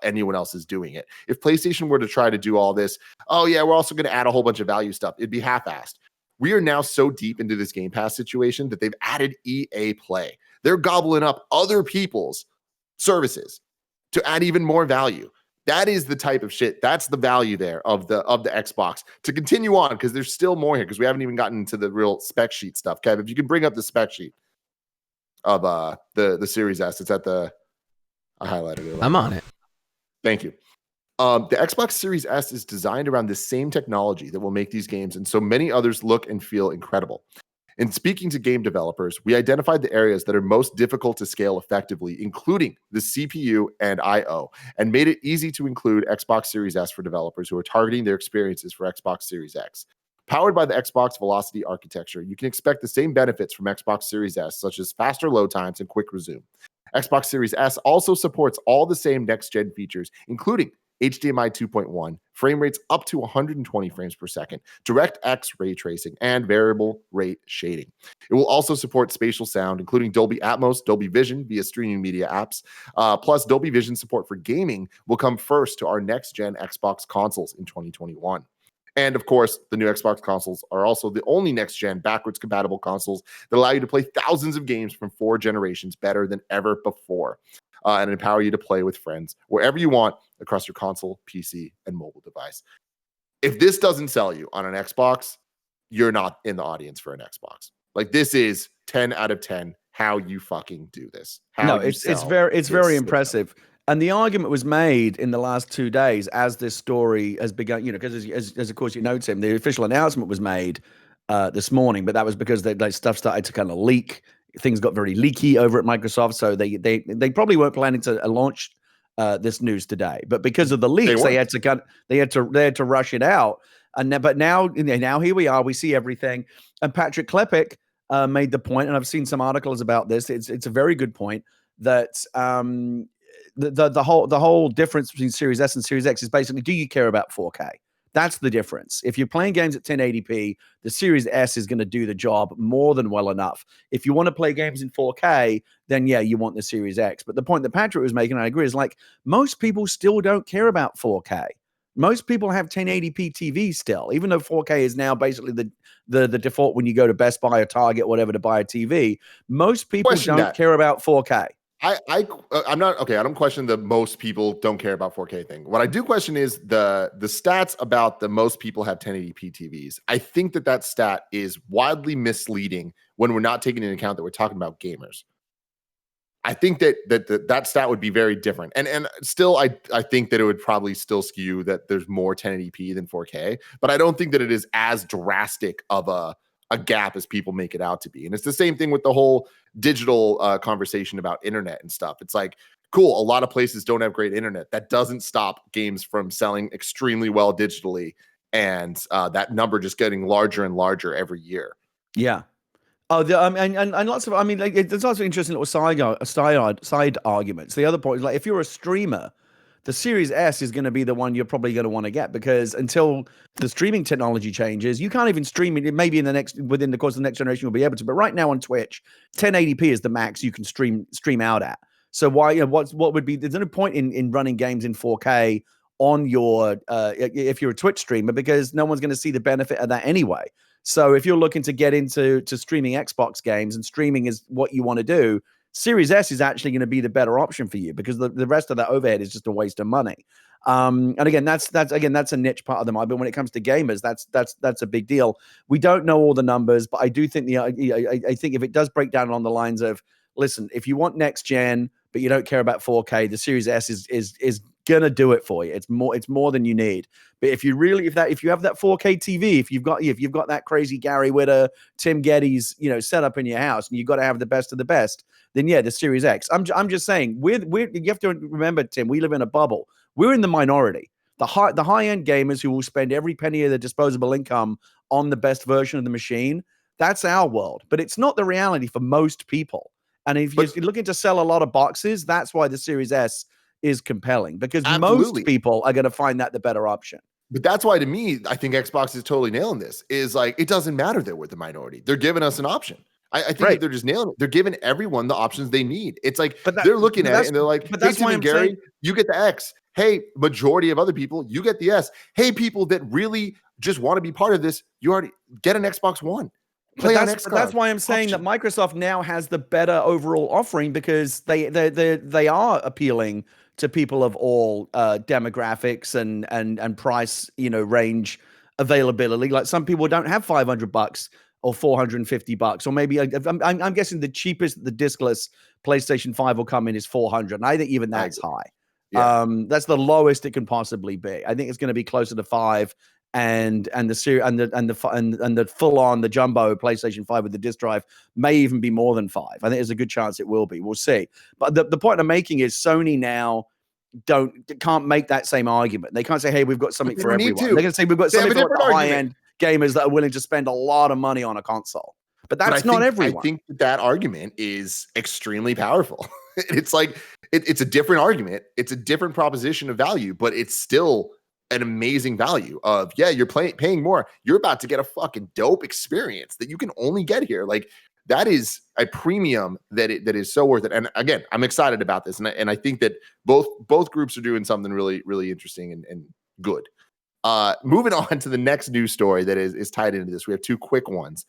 anyone else is doing it. If PlayStation were to try to do all this, oh yeah, we're also going to add a whole bunch of value stuff, it'd be half-assed. We are now so deep into this Game Pass situation that they've added EA Play. They're gobbling up other people's services to add even more value. That is the type of shit. That's the value there of the Xbox to continue on, because there's still more here, because we haven't even gotten into the real spec sheet stuff. Kev, if you can bring up the spec sheet. of the Series S. It's at the I highlighted it. I'm on it. Thank you. The Xbox Series S is designed around the same technology that will make these games and so many others look and feel incredible. In speaking to game developers, we identified the areas that are most difficult to scale effectively, including the CPU and I/O, and made it easy to include Xbox Series S for developers who are targeting their experiences for Xbox Series X. Powered by the Xbox Velocity architecture, you can expect the same benefits from Xbox Series S, such as faster load times and quick resume. Xbox Series S also supports all the same next-gen features, including HDMI 2.1, frame rates up to 120 frames per second, DirectX ray tracing, and variable rate shading. It will also support spatial sound, including Dolby Atmos, Dolby Vision via streaming media apps. Plus, Dolby Vision support for gaming will come first to our next-gen Xbox consoles in 2021. And of course, the new Xbox consoles are also the only next-gen backwards compatible consoles that allow you to play thousands of games from 4 generations better than ever before, and empower you to play with friends wherever you want across your console, PC, and mobile device. If this doesn't sell you on an Xbox, you're not in the audience for an Xbox. Like, this is 10 out of 10 how you fucking do this. No, it's very impressive. And the argument was made in the last 2 days as this story has begun, because as of course you know, Tim, the official announcement was made this morning, but that was because that stuff started to kind of leak. Things got very leaky over at Microsoft, so they probably weren't planning to launch this news today. But because of the leaks, they had to rush it out. But now here we are. We see everything. And Patrick Klepek made the point, and I've seen some articles about this. It's a very good point that the whole difference between Series S and Series X is basically, do you care about 4K? That's the difference. If you're playing games at 1080p, the Series S is going to do the job more than well enough. If you want to play games in 4K, then yeah, you want the Series X. But the point that Patrick was making, I agree, is like most people still don't care about 4K. Most people have 1080p TV still, even though 4K is now basically the default when you go to Best Buy or Target, whatever, to buy a TV. Most people don't care about 4K. I'm not okay. I don't question the most people don't care about 4K thing. What I do question is the stats about the most people have 1080p TVs. I think that stat is wildly misleading when we're not taking into account that we're talking about gamers. I think that stat would be very different. And still, I think that it would probably still skew that there's more 1080p than 4K, but I don't think that it is as drastic of a gap as people make it out to be. And it's the same thing with the whole digital conversation about internet and stuff. It's like, cool, a lot of places don't have great internet. That doesn't stop games from selling extremely well digitally, and that number just getting larger and larger every year. Yeah. Oh, and lots of, there's also interesting little side arguments. The other point is, like, if you're a streamer, the Series S is going to be the one you're probably going to want to get, because until the streaming technology changes, you can't even stream it. Maybe within the course of the next generation, you'll be able to. But right now on Twitch, 1080p is the max you can stream out at. So why? What would be? There's no point in running games in 4K on your if you're a Twitch streamer, because no one's going to see the benefit of that anyway. So if you're looking to get into streaming Xbox games, and streaming is what you want to do, Series S is actually going to be the better option for you, because the rest of that overhead is just a waste of money. And again, that's a niche part of the market. But when it comes to gamers, that's a big deal. We don't know all the numbers, but I do think I think if it does break down on the lines of, listen, if you want next gen but you don't care about 4K, the Series S is gonna do it for you. It's more than you need. But if you have that 4K TV, if you've got that crazy Gary Whitta, Tim Geddes, setup in your house, and you've got to have the best of the best, then yeah, the Series X. I'm just saying, you have to remember, Tim, we live in a bubble. We're in the minority. The high end gamers who will spend every penny of their disposable income on the best version of the machine. That's our world, but it's not the reality for most people. And if you're looking to sell a lot of boxes, that's why the Series S is compelling, because most people are going to find that the better option. But that's why, to me, I think Xbox is totally nailing this. Is like, it doesn't matter that we're the minority. They're giving us an option. I think that they're just nailing it. They're giving everyone the options they need. It's like they're looking at it and they're like, hey, Tim and Gary, you get the X. Hey, majority of other people, you get the S. Hey, people that really just want to be part of this, you already get an Xbox One. That's why I'm saying that Microsoft now has the better overall offering, because they are appealing to people of all demographics and price range availability. Like, some people don't have $500 or $450, or maybe I'm guessing the cheapest the discless PlayStation 5 will come in is $400, and I think even that's high. Yeah. That's the lowest it can possibly be. I think it's going to be closer to $5, and the full on the jumbo PlayStation 5 with the disc drive may even be more than $5. I think there's a good chance it will be. We'll see. But the point I'm making is Sony now can't make that same argument. They can't say, hey, we've got something for everyone. They're going to say we've got something for the high-end gamers that are willing to spend a lot of money on a console. But that's not everyone. I think that argument is extremely powerful. It's like it's a different argument. It's a different proposition of value, but it's still an amazing value of, yeah, you're paying more. You're about to get a fucking dope experience that you can only get here. Like, that is a premium that is so worth it. And again, I'm excited about this. And I think that both groups are doing something really, really interesting and good. Moving on to the next news story that is tied into this. We have two quick ones.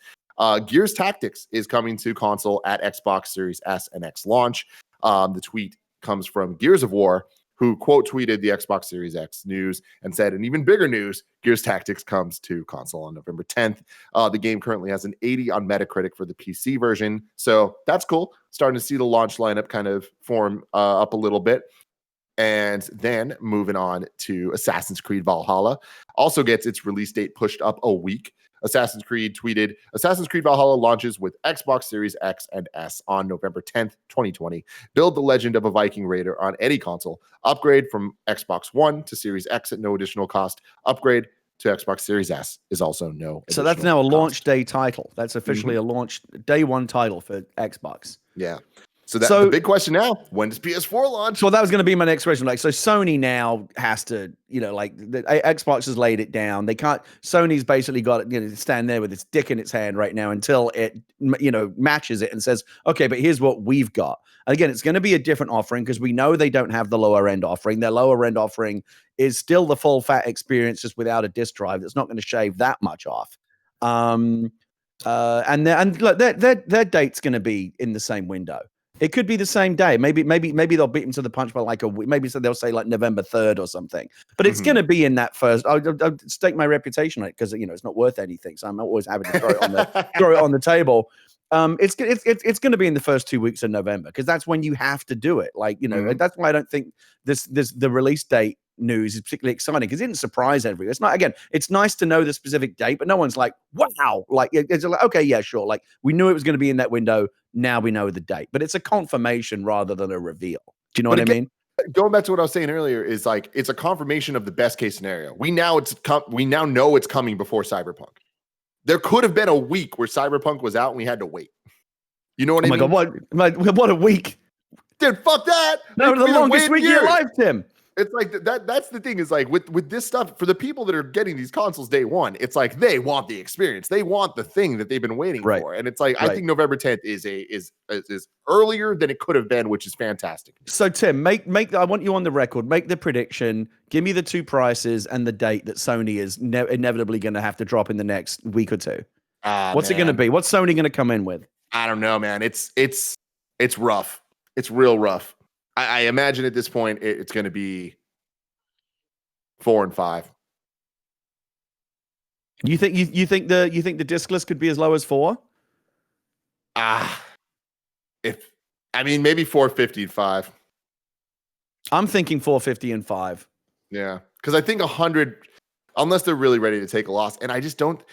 Gears Tactics is coming to console at Xbox Series S and X launch. The tweet comes from Gears of War, who quote tweeted the Xbox Series X news and said, "In even bigger news, Gears Tactics comes to console on November 10th. The game currently has an 80 on Metacritic for the PC version. So that's cool. Starting to see the launch lineup kind of form up a little bit. And then moving on to Assassin's Creed Valhalla, also gets its release date pushed up a week. Assassin's Creed tweeted, Assassin's Creed Valhalla launches with Xbox Series X and S on November 10th, 2020. Build the legend of a Viking raider on any console. Upgrade from Xbox One to Series X at no additional cost. Upgrade to Xbox Series S is also no additional So that's now a cost. launch day title. That's officially a launch day one title for Xbox. Yeah. So the big question now, when does PS4 launch? So that was going to be my next question. Like, so Sony now has to, like the Xbox has laid it down. They can't, Sony's basically got to stand there with its dick in its hand right now until it, matches it and says, okay, but here's what we've got. And again, it's going to be a different offering because we know they don't have the lower end offering. Their lower end offering is still the full fat experience, just without a disc drive. That's not going to shave that much off. And look, their date's going to be in the same window. It could be the same day. Maybe they'll beat them to the punch by like a week. Maybe so they'll say like November 3rd or something. But it's going to be in that first. I'll stake my reputation on it because it's not worth anything. So I'm always having to throw it on the table. It's going to be in the first 2 weeks of November because that's when you have to do it. Like that's why I don't think the release date news is particularly exciting because it didn't surprise everyone. It's not, again, it's nice to know the specific date, but no one's like, wow, like it's like, okay, yeah, sure. Like we knew it was going to be in that window. Now we know the date, but it's a confirmation rather than a reveal. Do you know what I mean? Going back to what I was saying earlier is like, it's a confirmation of the best case scenario. We now know it's coming before Cyberpunk. There could have been a week where Cyberpunk was out and we had to wait. You know what I mean? Oh my God, what a week. Dude, fuck that. No, the longest week of your life, Tim. It's like that's the thing is like with this stuff, for the people that are getting these consoles day one, it's like they want the experience. They want the thing that they've been waiting for. And it's like, I think November 10th is earlier than it could have been, which is fantastic. So Tim, I want you on the record, make the prediction, give me the two prices and the date that Sony is inevitably going to have to drop in the next week or two. What's it going to be? What's Sony going to come in with? I don't know, man. It's rough. It's real rough. I imagine at this point it's going to be 4 and 5. You think the discless could be as low as 4? Maybe 450 and 5. I'm thinking 450 and 5. Yeah, because I think 100, unless they're really ready to take a loss, and I just don't.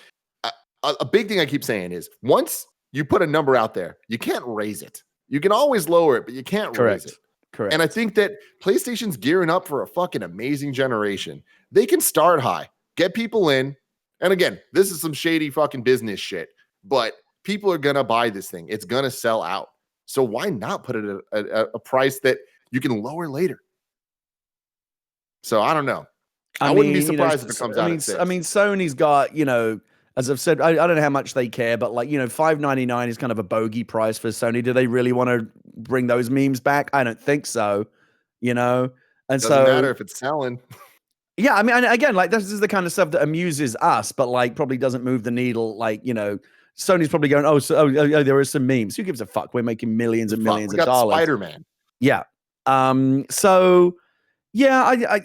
A big thing I keep saying is once you put a number out there, you can't raise it. You can always lower it, but you can't raise it. Correct. And I think that PlayStation's gearing up for a fucking amazing generation. They can start high, get people in. And again, this is some shady fucking business shit, but people are going to buy this thing. It's going to sell out. So why not put it at a price that you can lower later? So I don't know. I wouldn't be surprised if it comes out at 6. I mean, Sony's got, as I've said, I don't know how much they care, but like, $5.99 is kind of a bogey price for Sony. Do they really want to bring those memes back? I don't think so, And doesn't matter if it's selling. Yeah, I mean, and again, like this is the kind of stuff that amuses us, but like probably doesn't move the needle. Like, Sony's probably going, there are some memes. Who gives a fuck? We're making millions and millions of dollars. Spider-Man. Yeah. So yeah,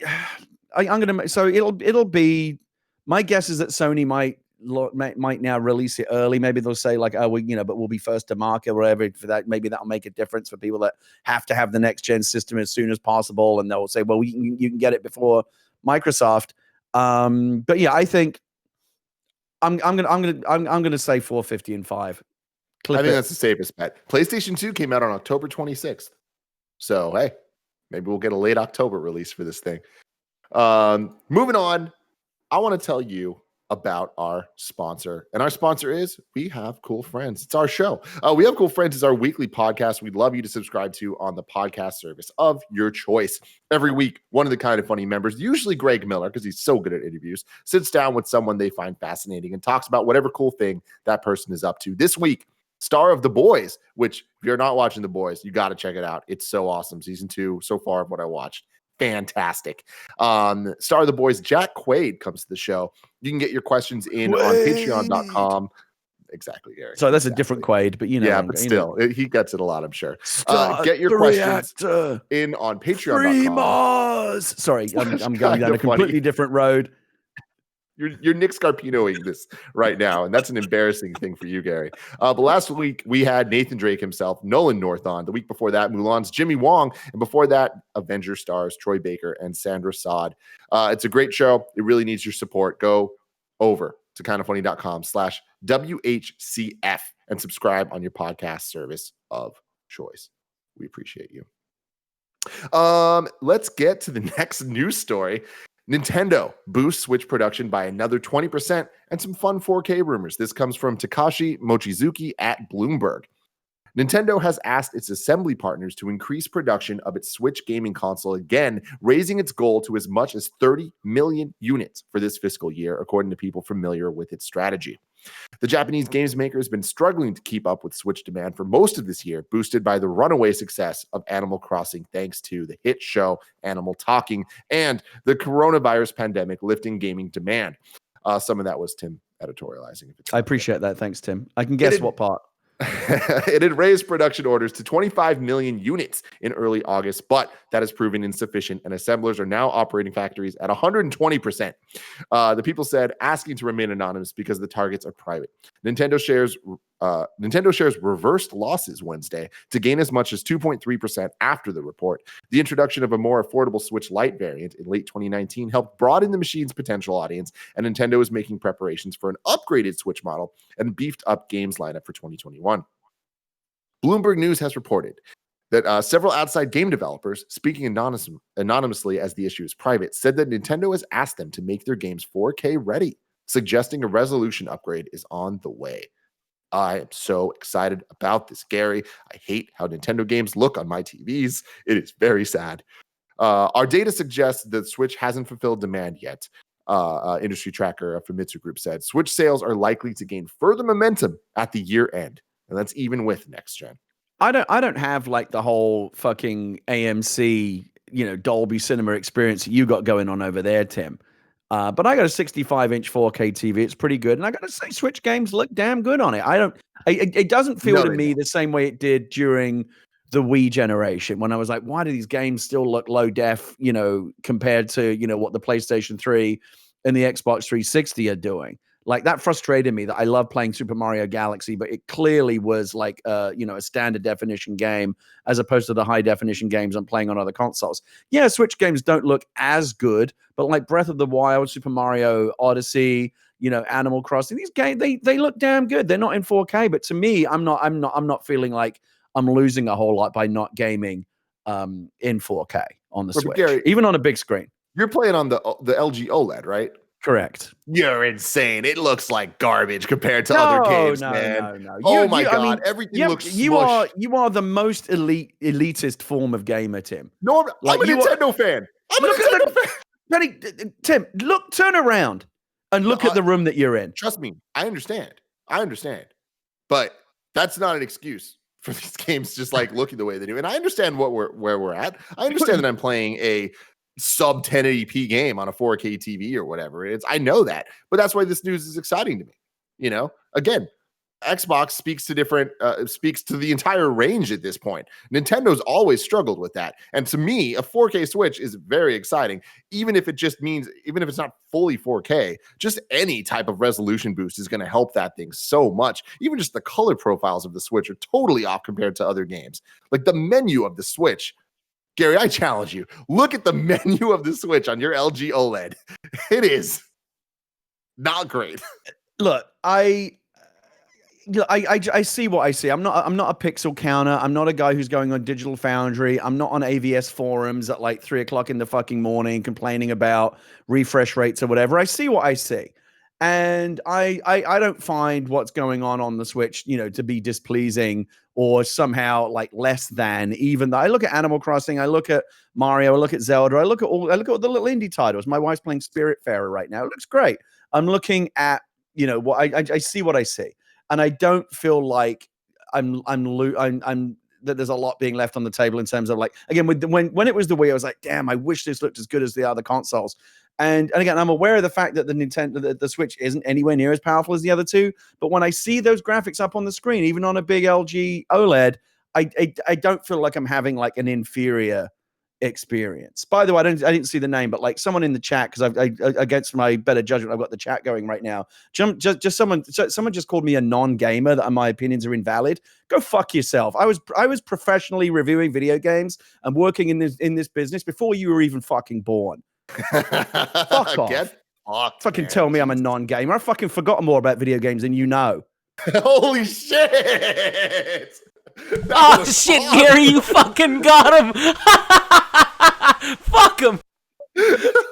I'm gonna. So it'll be. My guess is that Sony might might now release it early. Maybe they'll say like, oh, but we'll be first to market or whatever. For that, maybe that'll make a difference for people that have to have the next gen system as soon as possible. And they'll say, well, you can get it before Microsoft. But yeah, I think I'm gonna say 450 and 5. I think that's the safest bet. PlayStation 2 came out on October 26th. So hey, maybe we'll get a late October release for this thing. Moving on, I want to tell you about our sponsor. And our sponsor is We Have Cool Friends. It's our show. We Have Cool Friends is our weekly podcast we'd love you to subscribe to on the podcast service of your choice. Every week, one of the Kind of Funny members, usually Greg Miller, because he's so good at interviews, sits down with someone they find fascinating and talks about whatever cool thing that person is up to. This week, star of The Boys, which if you're not watching The Boys, you got to check it out. It's so awesome. Season 2 so far of what I watched. Fantastic. Star of The Boys, Jack Quaid, comes to the show. You can get your questions in on patreon.com. Exactly, Gary. So that's a different Quaid, but Yeah, but still, he gets it a lot, I'm sure. Get your questions in on patreon.com. Sorry, I'm going down a completely different road. You're Nick Scarpinoing this right now, and that's an embarrassing thing for you, Gary. But last week, we had Nathan Drake himself, Nolan North on. The week before that, Mulan's Jimmy Wong. And before that, Avenger stars Troy Baker and Sandra Saad. It's a great show. It really needs your support. Go over to kindoffunny.com/WHCF and subscribe on your podcast service of choice. We appreciate you. Let's get to the next news story. Nintendo boosts Switch production by another 20% and some fun 4K rumors. This comes from Takashi Mochizuki at Bloomberg. Nintendo has asked its assembly partners to increase production of its Switch gaming console again, raising its goal to as much as 30 million units for this fiscal year, according to people familiar with its strategy. The Japanese games maker has been struggling to keep up with Switch demand for most of this year, boosted by the runaway success of Animal Crossing thanks to the hit show Animal Talking and the coronavirus pandemic lifting gaming demand. Some of that was Tim editorializing. I appreciate that. Thanks, Tim. I can guess what part. It had raised production orders to 25 million units in early August, but that has proven insufficient, and assemblers are now operating factories at 120%. The people said asking to remain anonymous because the targets are private. Nintendo shares reversed losses Wednesday to gain as much as 2.3% after the report. The introduction of a more affordable Switch Lite variant in late 2019 helped broaden the machine's potential audience, and Nintendo is making preparations for an upgraded Switch model and beefed up games lineup for 2021. Bloomberg News has reported that several outside game developers, speaking anonymously as the issue is private, said that Nintendo has asked them to make their games 4K ready, suggesting a resolution upgrade is on the way. I am so excited about this, Gary. I hate how Nintendo games look on my TVs. It is very sad. Our data suggests that Switch hasn't fulfilled demand yet. Industry tracker Famitsu Group said Switch sales are likely to gain further momentum at the year end, and that's even with next gen. I don't have like the whole fucking AMC, Dolby Cinema experience that you got going on over there, Tim. But I got a 65-inch 4K TV. It's pretty good, and I got to say, Switch games look damn good on it. It doesn't feel to me the same way it did during the Wii generation when I was like, why do these games still look low def? Compared to what the PlayStation 3 and the Xbox 360 are doing. Like that frustrated me that I love playing Super Mario Galaxy, but it clearly was like, a standard definition game as opposed to the high definition games I'm playing on other consoles. Yeah, Switch games don't look as good, but like Breath of the Wild, Super Mario Odyssey, Animal Crossing, these games, they look damn good. They're not in 4K, but to me, I'm not feeling like I'm losing a whole lot by not gaming in 4K on the Switch, Gary, even on a big screen. You're playing on the LG OLED, right? Correct. You're insane. It looks like garbage compared to other games, man. No. Oh my God. Everything looks smushed. You are the most elitist form of gamer, Tim. No, I'm a Nintendo fan. I'm a Nintendo fan. Penny, Tim, turn around and look at the room that you're in. Trust me. I understand. But that's not an excuse for these games just like looking the way they do. And I understand where we're at. I understand that I'm playing a sub 1080p game on a 4K TV or whatever it is. I know that, but that's why this news is exciting to me. Again, Xbox speaks to the entire range at this point. Nintendo's always struggled with that. And to me, a 4K Switch is very exciting, even if it's not fully 4K, just any type of resolution boost is going to help that thing so much. Even just the color profiles of the Switch are totally off compared to other games. Like the menu of the Switch, Gary, I challenge you. Look at the menu of the Switch on your LG OLED. It is not great. Look, I see what I see. I'm not a pixel counter. I'm not a guy who's going on Digital Foundry. I'm not on AVS forums at like 3:00 in the fucking morning complaining about refresh rates or whatever. I see what I see. And I don't find what's going on the Switch, to be displeasing or somehow like less than, even though I look at Animal Crossing, I look at Mario, I look at Zelda, I look at all the little indie titles. My wife's playing Spiritfarer right now. It looks great. I'm looking at, what I see what I see. And I don't feel like I'm that there's a lot being left on the table in terms of like, again, when it was the Wii, I was like, damn, I wish this looked as good as the other consoles. And again, I'm aware of the fact that the Switch isn't anywhere near as powerful as the other two. But when I see those graphics up on the screen, even on a big LG OLED, I don't feel like I'm having like an inferior experience. By the way, I didn't see the name, but like someone in the chat, because I against my better judgment, I've got the chat going right now. Just someone just called me a non-gamer, that my opinions are invalid. Go fuck yourself. I was professionally reviewing video games and working in this business before you were even fucking born. Fuck off. Get fucked, fucking man. tell me I'm a non-gamer. I fucking forgot more about video games than you know. Holy shit! Oh shit, Gary, you fucking got him. Fuck him.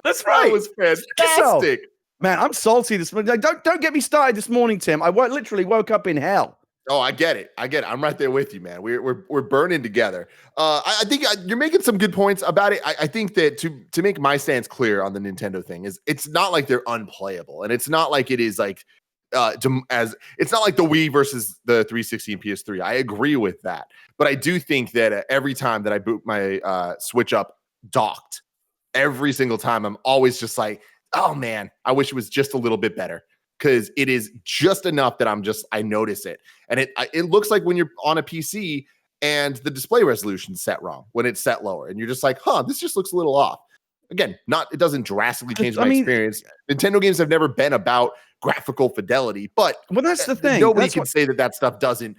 That's right. That was fantastic. Man, I'm salty this morning. Don't get me started this morning, Tim. I literally woke up in hell. Oh, I get it. I'm right there with you, man. We're burning together. I think you're making some good points about it. I think that to make my stance clear on the Nintendo thing is, it's not like they're unplayable, and it's not like it is like it's not like the Wii versus the 360 and PS3. I agree with that, but I do think that every time that I boot my Switch up docked, every single time I'm always just like, oh man, I wish it was just a little bit better. Because it is just enough that I notice it. And it looks like when you're on a PC and the display resolution is set wrong, when it's set lower. And you're just like, this just looks a little off. Again, it doesn't drastically change my experience. Nintendo games have never been about graphical fidelity, but that's the thing. Nobody can say that stuff doesn't.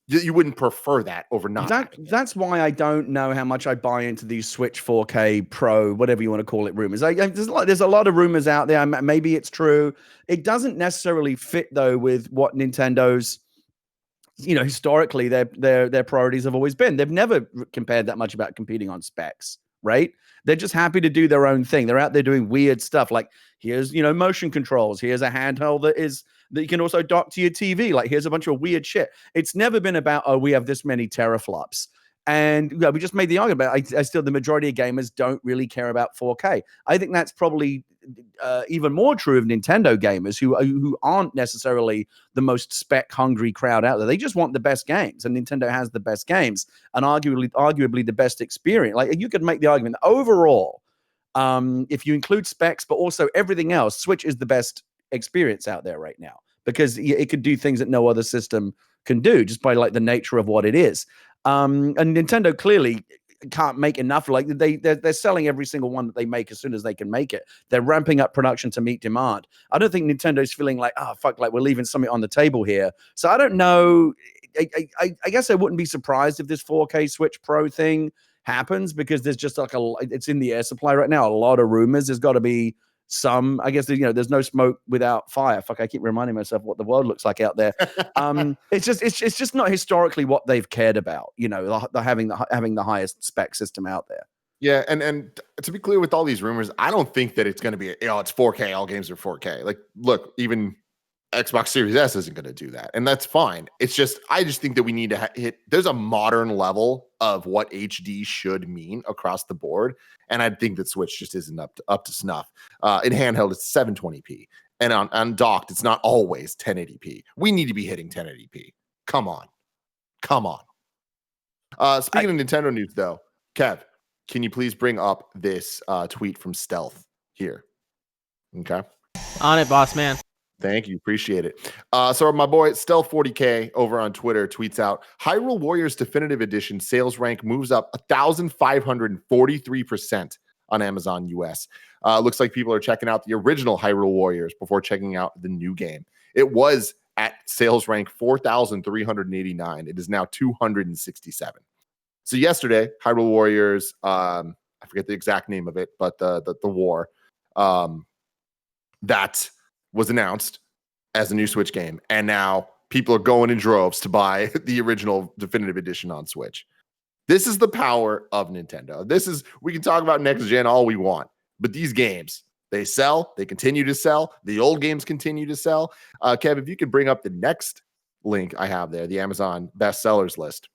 You wouldn't prefer that over not. That's why I don't know how much I buy into these Switch 4K Pro, whatever you want to call it, rumors. There's a lot of rumors out there. Maybe it's true. It doesn't necessarily fit though with what Nintendo's, historically their priorities have always been. They've never compared that much about competing on specs, right? They're just happy to do their own thing. They're out there doing weird stuff. Like here's motion controls. Here's a handheld that you can also dock to your TV. Like here's a bunch of weird shit. It's never been about, we have this many teraflops. And we just made the argument. I still, the majority of gamers don't really care about 4K. I think that's probably even more true of Nintendo gamers who aren't necessarily the most spec hungry crowd out there. They just want the best games, and Nintendo has the best games and arguably the best experience. Like you could make the argument that overall, if you include specs, but also everything else, Switch is the best experience out there right now, because it could do things that no other system can do just by like the nature of what it is. And Nintendo clearly can't make enough. Like they're selling every single one that they make as soon as they can make it. They're ramping up production to meet demand. I don't think Nintendo's feeling like, fuck, like we're leaving something on the table here. So I don't know. I guess I wouldn't be surprised if this 4K Switch Pro thing happens, because there's just like it's in the air supply right now. A lot of rumors. There's got to be some, I guess, there's no smoke without fire. Fuck, I keep reminding myself what the world looks like out there. It's just not historically what they've cared about, having the highest spec system out there. Yeah, and to be clear with all these rumors, I don't think that it's going to be, it's 4K, all games are 4K. Like, look, even Xbox Series S isn't going to do that, and that's fine. It's just, I just think that we need to hit, there's a modern level of what HD should mean across the board, and I think that Switch just isn't up to snuff. In handheld, it's 720p, and on docked, it's not always 1080p. We need to be hitting 1080p. Come on. Speaking of Nintendo news, though, Kev, can you please bring up this tweet from Stealth here? Okay. On it, boss man. Thank you. Appreciate it. So my boy Stealth 40K over on Twitter tweets out Hyrule Warriors Definitive Edition sales rank moves up 1,543% on Amazon US. Looks like people are checking out the original Hyrule Warriors before checking out the new game. It was at sales rank 4,389. It is now 267. So yesterday, Hyrule Warriors, I forget the exact name of it, but the war that was announced as a new Switch game. And now people are going in droves to buy the original definitive edition on Switch. This is the power of Nintendo. We can talk about next gen all we want, but these games, they sell, they continue to sell. The old games continue to sell. Kev, if you could bring up the next link I have there, the Amazon bestsellers list.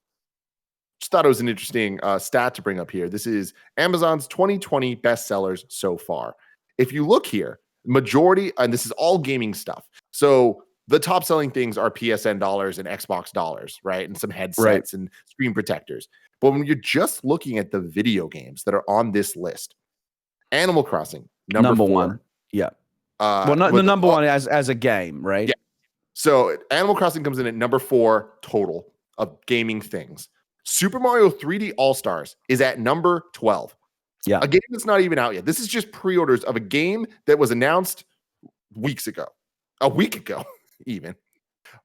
Just thought it was an interesting stat to bring up here. This is Amazon's 2020 bestsellers so far. If you look here, majority, and this is all gaming stuff. So the top selling things are PSN dollars and Xbox dollars, right? And some headsets and screen protectors. But when you're just looking at the video games that are on this list, Animal Crossing, number 4. 1. Yeah. Well, not the number one as a game, right? Yeah. So Animal Crossing comes in at number 4 total of gaming things. Super Mario 3D All-Stars is at number 12. Yeah. A game that's not even out yet. This is just pre-orders of a game that was announced weeks ago. A week ago, even.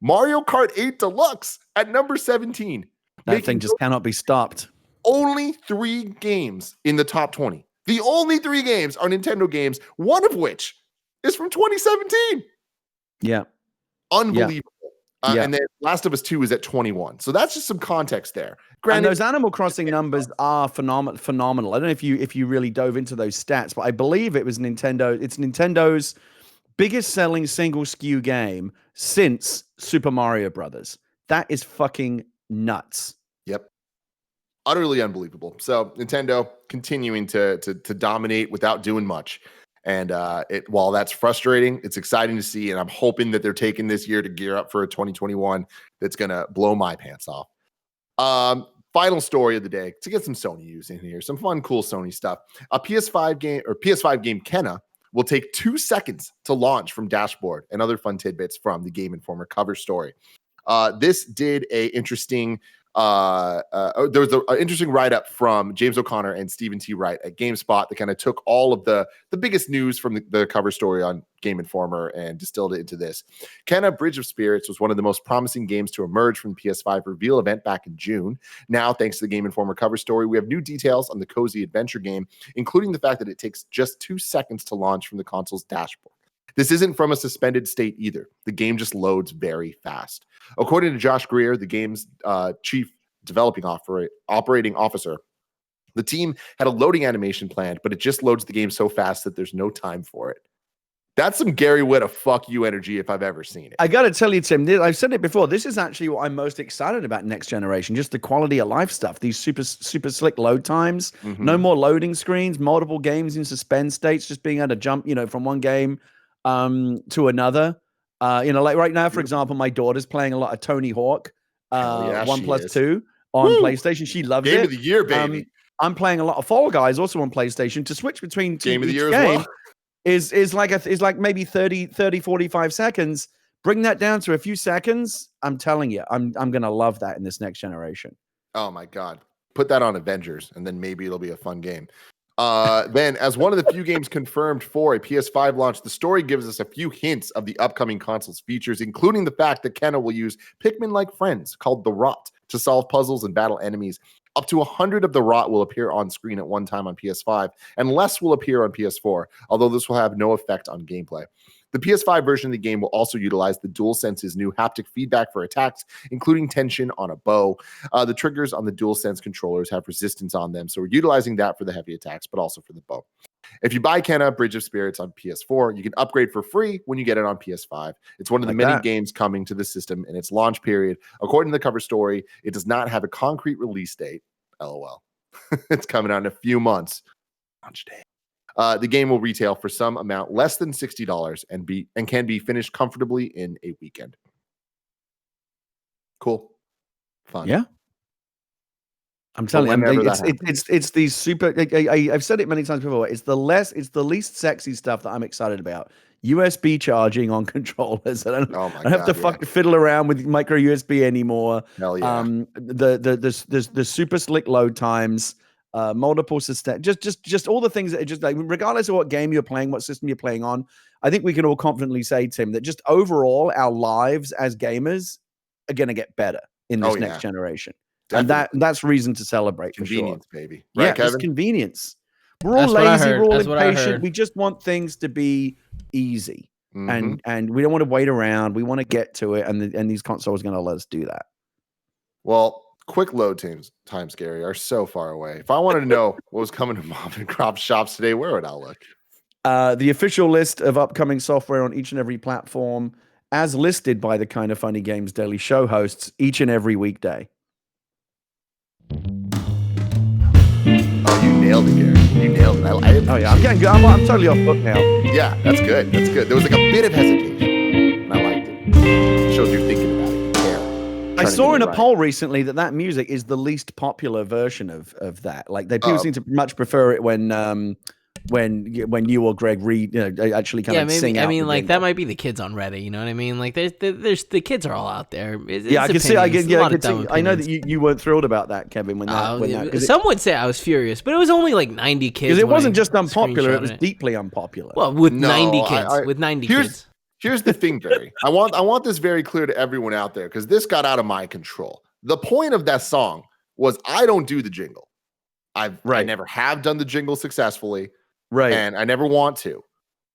Mario Kart 8 Deluxe at number 17. That thing just cannot be stopped. Only 3 games in the top 20. The only 3 games are Nintendo games, one of which is from 2017. Yeah. Unbelievable. Yeah. And then Last of Us 2 is at 21. So that's just some context there. And those Animal Crossing numbers are phenomenal. I don't know if you really dove into those stats, but I believe it was Nintendo. It's Nintendo's biggest selling single SKU game since Super Mario Brothers. That is fucking nuts. Yep. Utterly unbelievable. So Nintendo continuing to dominate without doing much. And while that's frustrating, it's exciting to see. And I'm hoping that they're taking this year to gear up for a 2021 that's going to blow my pants off. Final story of the day to get some Sony news in here. Some fun, cool Sony stuff. A PS5 game Kenna will take 2 seconds to launch from dashboard, and other fun tidbits from the Game Informer cover story. This did a interesting there was an interesting write-up from James O'Connor and Stephen T. Wright at GameSpot that kind of took all of the biggest news from the cover story on Game Informer and distilled it into this. Kenna Bridge of Spirits was one of the most promising games to emerge from the PS5 reveal event back in June. Now, thanks to the Game Informer cover story, we have new details on the cozy adventure game, including the fact that it takes just 2 seconds to launch from the console's dashboard. This isn't from a suspended state either. The game just loads very fast. According to Josh Greer, the game's chief operating officer, the team had a loading animation planned, but it just loads the game so fast that there's no time for it. That's some Gary Whitta fuck you energy if I've ever seen it. I got to tell you, Tim, I've said it before. This is actually what I'm most excited about next generation. Just the quality of life stuff. These super slick load times. Mm-hmm. No more loading screens. Multiple games in suspend states. Just being able to jump, from one game to another. Like right now, for example, my daughter's playing a lot of Tony Hawk 1+2 on PlayStation. She loves it. Game of the year, baby. I'm playing a lot of Fall Guys also on PlayStation. To switch between game of the year game as well is like maybe 30 45 seconds. Bring that down to a few seconds. I'm telling you, I'm gonna love that in this next generation. Oh my god, put that on Avengers and then maybe it'll be a fun game. Then, as one of the few games confirmed for a PS5 launch, the story gives us a few hints of the upcoming console's features, including the fact that Kenna will use Pikmin-like friends called the Rot to solve puzzles and battle enemies. Up to 100 of the Rot will appear on screen at one time on PS5, and less will appear on PS4, although this will have no effect on gameplay. The PS5 version of the game will also utilize the DualSense's new haptic feedback for attacks, including tension on a bow. The triggers on the DualSense controllers have resistance on them, so we're utilizing that for the heavy attacks, but also for the bow. If you buy Kenna Bridge of Spirits on PS4, you can upgrade for free when you get it on PS5. It's one of the many games coming to the system in its launch period. According to the cover story, it does not have a concrete release date. LOL. It's coming out in a few months. Launch day. The game will retail for some amount less than $60 and can be finished comfortably in a weekend. Cool. Fun. Yeah. I'm telling you, whenever that it's these super. I've said it many times before. It's the least sexy stuff that I'm excited about. USB charging on controllers. I don't have to fiddle around with micro USB anymore. Hell yeah. The super slick load times, multiple sustain, just all the things that are just like, regardless of what game you're playing, what system you're playing on. I think we can all confidently say, Tim, that just overall our lives as gamers are going to get better in this next generation. Definitely. And that's reason to celebrate. Convenience, for sure. Baby. Right, yeah, Kevin? It's convenience. We're all lazy, we're all impatient. We just want things to be easy. And we don't want to wait around. We want to get to it. And these consoles are going to let us do that. Well, quick load times, Gary, are so far away. If I wanted to know what was coming to mom and crop shops today, where would I look? The official list of upcoming software on each and every platform, as listed by the Kind of Funny Games Daily Show hosts each and every weekday. Oh, you nailed it, Gary. You nailed it. I'm getting good. I'm totally off book now. Yeah, that's good. That's good. There was like a bit of hesitation, and I liked it. Showed you thinking about it. I saw in a poll recently that music is the least popular version of that. Like people seem to much prefer it when you or Greg read, actually kind of sing out. I mean, like that might be the kids on Reddit. You know what I mean? Like there's the kids are all out there. I can see. I know that you weren't thrilled about that, Kevin. Some would say I was furious, but it was only like 90 kids. Because it wasn't just unpopular; it was deeply unpopular. Well, with 90 kids, Here's the thing, Gary. I want this very clear to everyone out there because this got out of my control. The point of that song was I don't do the jingle. I never have done the jingle successfully. Right. And I never want to.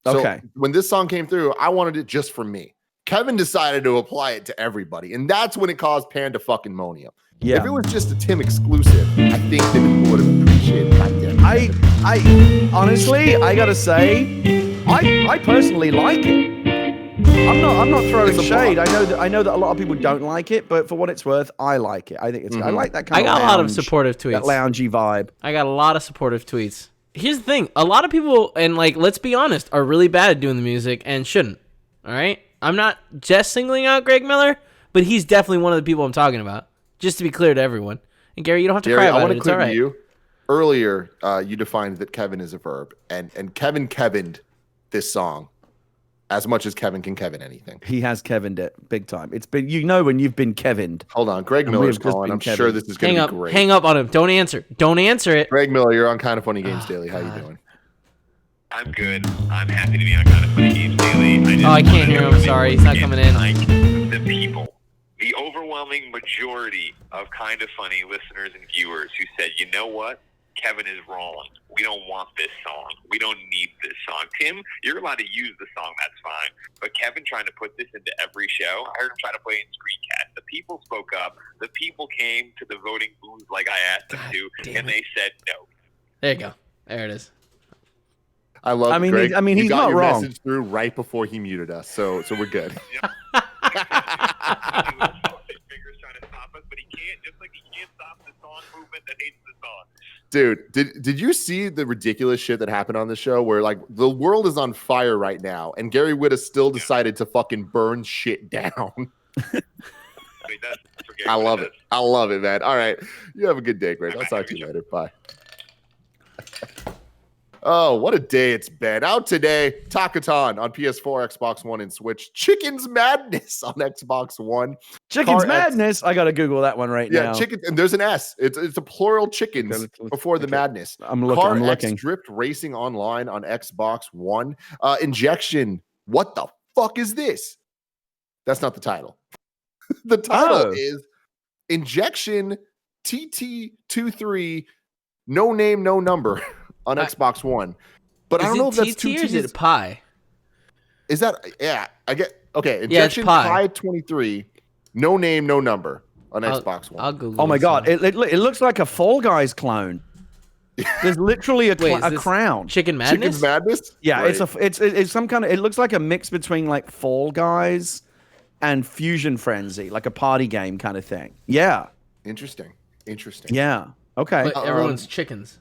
So when this song came through, I wanted it just for me. Kevin decided to apply it to everybody. And that's when it caused Panda-fucking-monium. Yeah. If it was just a Tim exclusive, I think that people would have appreciated it. I honestly, I gotta say, I personally like it. I'm not throwing shade. I know that a lot of people don't like it, but for what it's worth, I like it. I think it's I like that kind of a lot of supportive tweets. That loungy vibe. I got a lot of supportive tweets. Here's the thing. A lot of people, and like, let's be honest, are really bad at doing the music and shouldn't. All right? I'm not just singling out Greg Miller, but he's definitely one of the people I'm talking about. Just to be clear to everyone. And Gary, you don't have to cry about it. It's all right. You. Earlier, you defined that Kevin is a verb, and Kevin Kevin'd this song as much as Kevin can Kevin anything. He has Kevin'd it big time. It's been, when you've been Kevin'd. Hold on, Greg Miller's calling. I'm sure this is going to be great. Hang up on him. Don't answer. Don't answer it. Greg Miller, you're on Kind of Funny Games Daily. How you doing? I'm good. I'm happy to be on Kind of Funny Games Daily. I can't hear him. Sorry, he's not coming in. Like the people, the overwhelming majority of Kind of Funny listeners and viewers who said, you know what? Kevin is wrong. We don't want this song. We don't need this song. Tim, you're allowed to use the song. That's fine. But Kevin trying to put this into every show, I heard him try to play it in Screencast. The people spoke up. The people came to the voting booth like I asked them to, and they said no. There you go. There it is. I love. Greg. He's got not your wrong. Message through right before he muted us, so we're good. Fingers trying to stop us, but he can't. Just like he can't stop the song movement that hates the song. Dude, did you see the ridiculous shit that happened on the show where like the world is on fire right now and Gary Whitta still decided to fucking burn shit down? I love it. I love it, man. All right. You have a good day, Greg. I'll talk to you later. Bye. Oh, what a day it's been. Out today, Takaton on PS4, Xbox One, and Switch. Chicken's Madness on Xbox One. Chicken's Madness? I got to Google that one right now. Yeah, chicken, and there's an S. It's a plural chickens before the madness. I'm looking. Drift Racing Online on Xbox One. Injection. What the fuck is this? That's not the title. The title is Injection TT23 No Name, No Number on Xbox One. But I don't know if that's two T's. Or is it Pi? Is that, I get, okay. Injection Pi 23 No Name, No Number on Xbox One. I'll Google Oh my God. It looks like a Fall Guys clone. There's literally a crown. Chicken Madness? Chicken's Madness? Yeah, right. It's some kind of, it looks like a mix between like Fall Guys and Fusion Frenzy, like a party game kind of thing. Yeah. Interesting. Yeah. Okay. But everyone's chickens.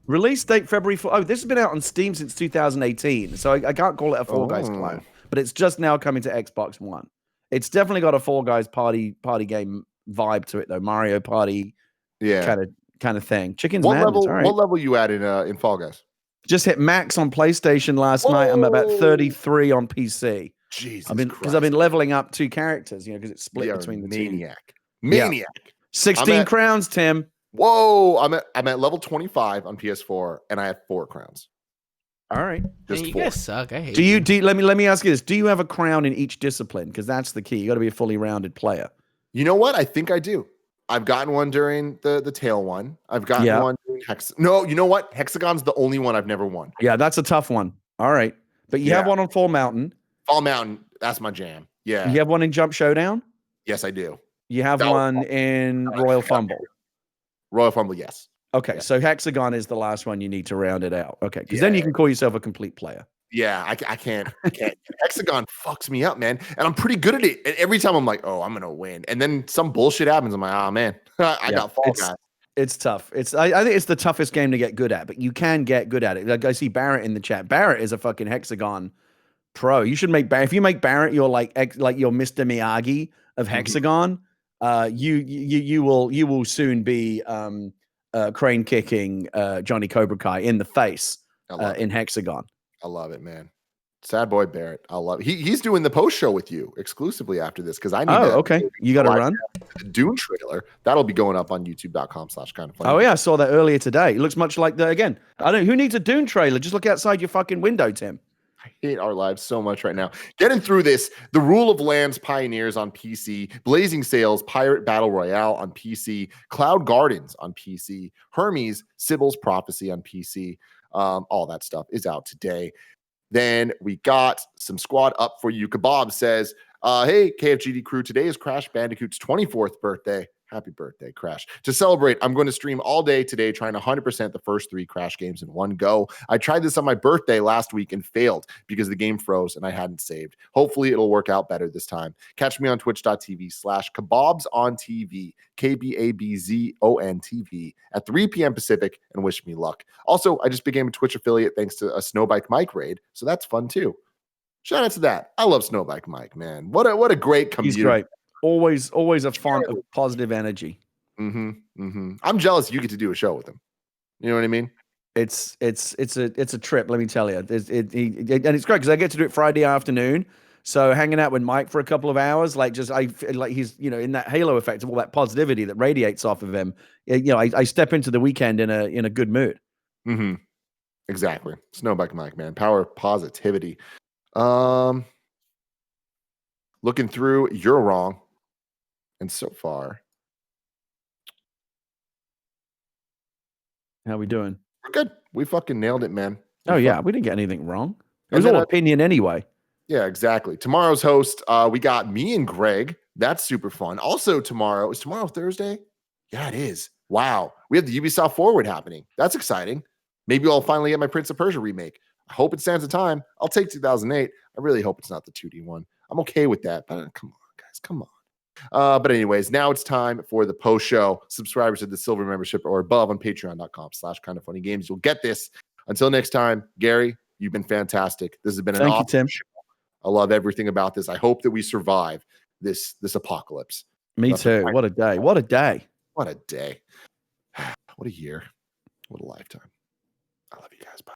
Release date February 4th. Oh, this has been out on Steam since 2018, so I can't call it a Fall Guys clone. But it's just now coming to Xbox One. It's definitely got a Fall Guys party game vibe to it, though. Mario Party kind kind of thing. Chicken's What madness. level? All right. What level you at in Fall Guys? Just hit max on PlayStation last night. I'm about 33 on PC. Jesus, Because I've been leveling up 2 characters, because it's split You're between the maniac. two. Maniac. 16 crowns, Tim. Whoa, I'm at level 25 on PS4, and I have 4 crowns. All right. Man, you 4. guys suck. I hate you. Let me ask you this. Do you have a crown in each discipline? Because that's the key. You got to be a fully rounded player. You know what? I think I do. I've gotten one during the tail one. I've gotten one during No, you know what? Hexagon's the only one I've never won. Yeah, that's a tough one. All right. But you have one on Fall Mountain. Fall Mountain, that's my jam. Yeah. You have one in Jump Showdown? Yes, I do. You have one in Royal Fumble? Royal Fumble, yes. Okay, so Hexagon is the last one you need to round it out. Okay, because then you can call yourself a complete player. Yeah, I can't. Hexagon fucks me up, man. And I'm pretty good at it. And every time I'm like, oh, I'm going to win. And then some bullshit happens. I'm like, oh, man, I got Fall Guys. It's tough. I think it's the toughest game to get good at, but you can get good at it. Like I see Barrett in the chat. Barrett is a fucking Hexagon pro. You should make Barrett. If you make Barrett your like your Mr. Miyagi of Hexagon, you will soon be crane kicking Johnny Cobra Kai in the face in Hexagon. I love it, man. Sad boy Barrett. I love it. He's doing the post show with you exclusively after this because I need okay. You got to run. The Dune trailer. That'll be going up on youtube.com/kindoffunny. Oh, yeah. I saw that earlier today. It looks much like again. Who needs a Dune trailer? Just look outside your fucking window, Tim. I hate our lives so much right now. Getting through this, The Rule of Lands Pioneers on PC, Blazing Sails Pirate Battle Royale on PC, Cloud Gardens on PC, Hermes Sybil's Prophecy on PC. All that stuff is out today. Then we got some squad up for you. KBabz says, hey, KFGD crew, today is Crash Bandicoot's 24th birthday. Happy birthday, Crash. To celebrate, I'm going to stream all day today, trying to 100% the first 3 Crash games in one go. I tried this on my birthday last week and failed because the game froze and I hadn't saved. Hopefully, it'll work out better this time. Catch me on twitch.tv/KBABZonTV, KBABZonTV at 3 p.m. Pacific, and wish me luck. Also, I just became a Twitch affiliate thanks to a Snowbike Mike raid, so that's fun too. Shout out to that. I love Snowbike Mike, man. What a great community. He's great. Always a font of positive energy. I'm jealous you get to do a show with him. You know what I mean? It's a trip, let me tell you. And it's great because I get to do it Friday afternoon. So hanging out with Mike for a couple of hours, I feel like he's in that halo effect of all that positivity that radiates off of him. I step into the weekend in a good mood. Exactly. Snowbike Mike, man. Power positivity. Looking through, you're wrong. And so far, how we doing? We're good. We fucking nailed it, man. We didn't get anything wrong. It was all opinion anyway. Yeah, exactly. Tomorrow's host, we got me and Greg. That's super fun. Also, is tomorrow Thursday? Yeah, it is. Wow. We have the Ubisoft Forward happening. That's exciting. Maybe I'll finally get my Prince of Persia remake. I hope it stands the time. I'll take 2008. I really hope it's not the 2D one. I'm okay with that. But come on, guys. Come on. But anyways, now it's time for the post show. Subscribers to the silver membership or above on patreon.com/kindoffunnygames. You'll get this. Until next time, Gary, you've been fantastic. This has been an awesome show. I love everything about this. I hope that we survive this apocalypse. Me too. What a day. What a day. What a day. What a year. What a lifetime. I love you guys. Bye.